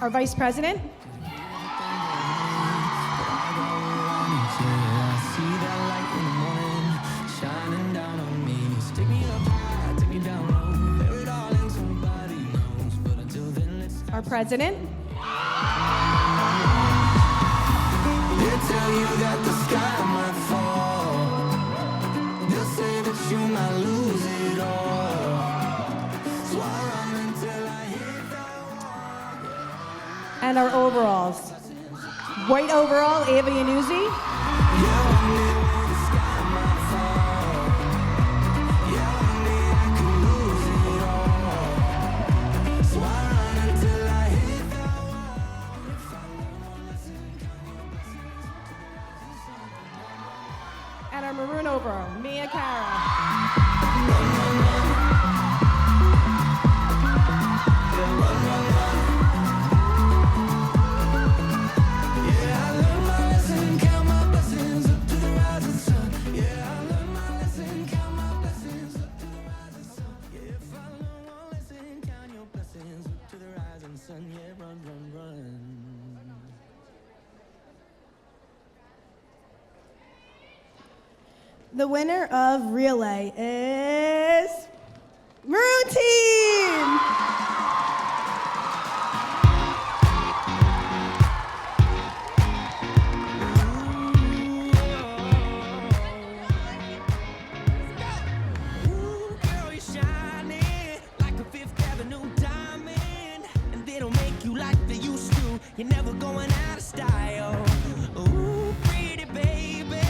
Our vice president. Our president. They'll tell you that the sky might fall. They'll say that you might lose it all. So I run until I hit that. And our overalls. White overall, Ava Yanuzzi. And our maroon overall, Mia Cara. The winner of relay is Maroon Team! Ooh, girl, you're shining like a Fifth Avenue diamond, and they don't make you like they used to. You're never going out of style. Ooh, pretty baby,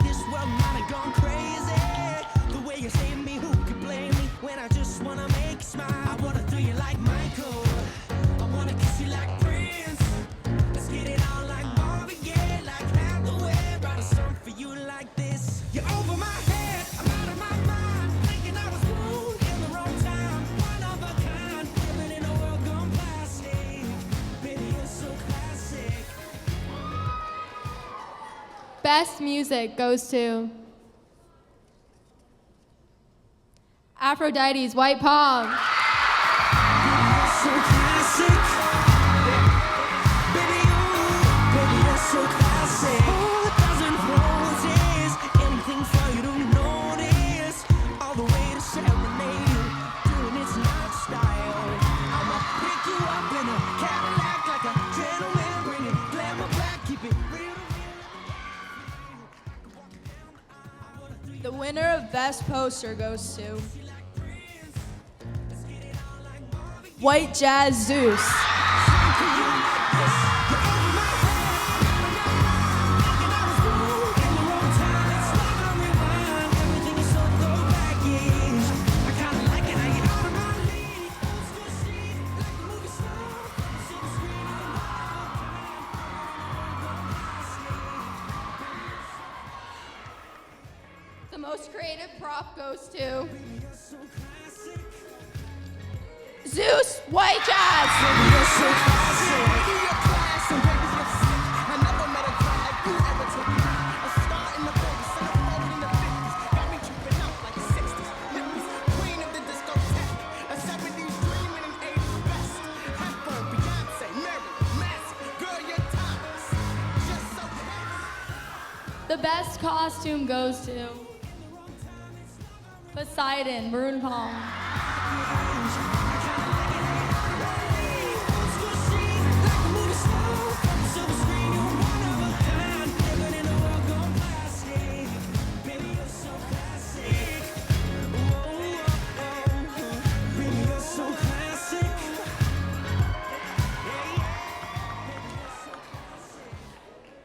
this world might have gone crazy. The way you saved me, who could blame me when I just wanna make you smile? I wanna throw you like Michael, I wanna kiss you like Prince. Let's get it on like Marvin Gaye, like Hathaway. Write a song for you like this. You're over my head, I'm out of my mind, thinking I was born in the wrong time. One of a kind, living in a world gone plastic. Baby, you're so classic. Best music goes to Aphrodite's White Palm. So classic. Baby, you're so classic. Oh, a thousand roses, anything for you to notice. All the way to serenade you, doing it's not style. I'ma pick you up in a Cadillac like a gentleman, bring it glamour back, keep it real. The winner of Best Poster goes to White Jazz Zeus. The most creative prop goes to Zeus White Jazz. The best costume goes to Poseidon, Maroon Palm.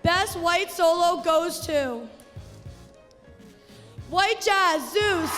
Best white solo goes to White Jazz Zeus.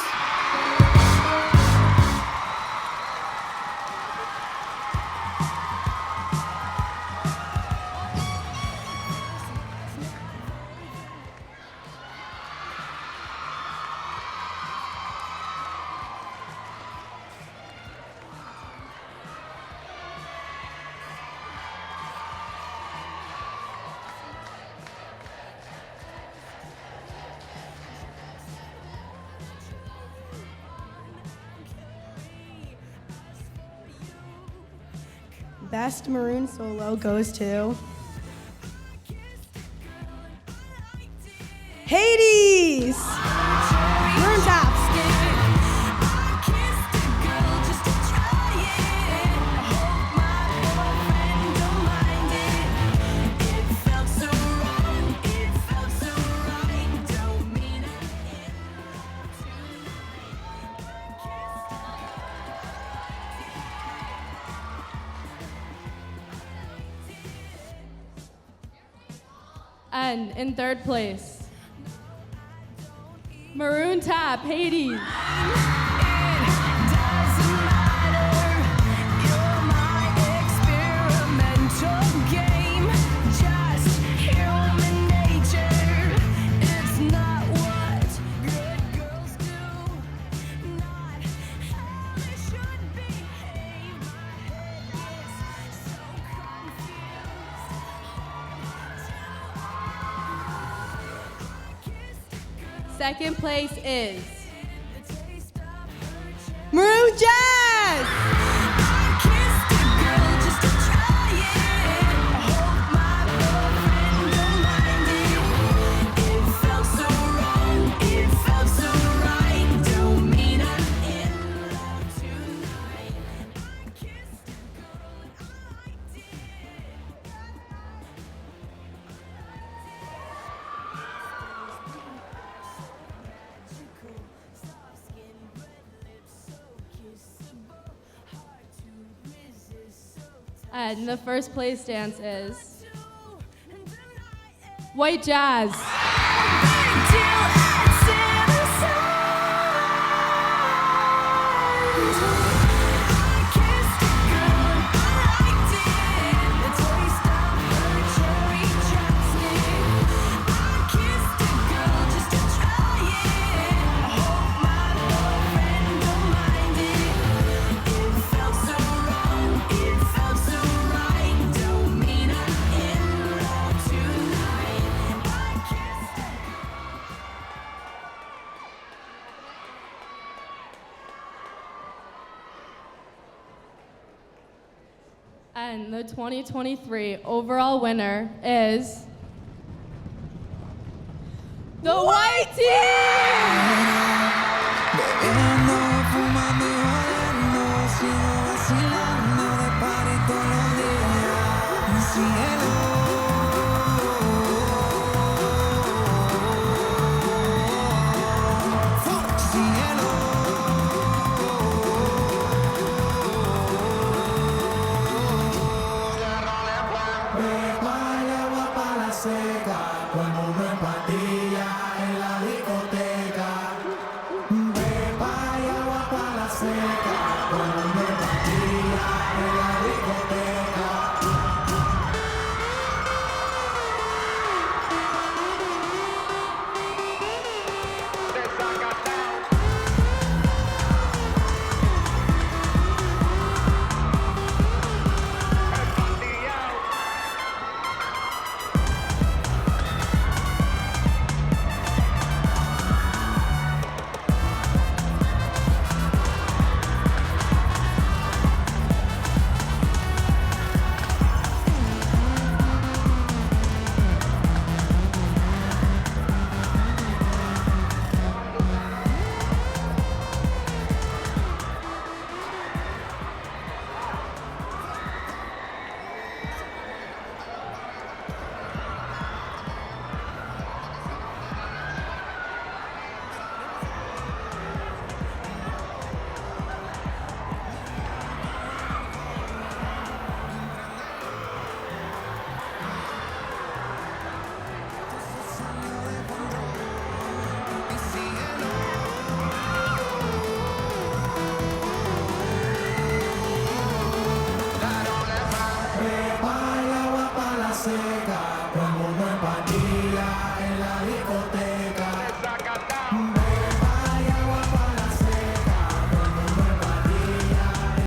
Best Maroon solo goes to Hades! Maroon Top! And in third place, Maroon Tap, Hades. Second place is Maroon Jazz! And the first place dance is White Jazz. And the 2023 overall winner is the White Team!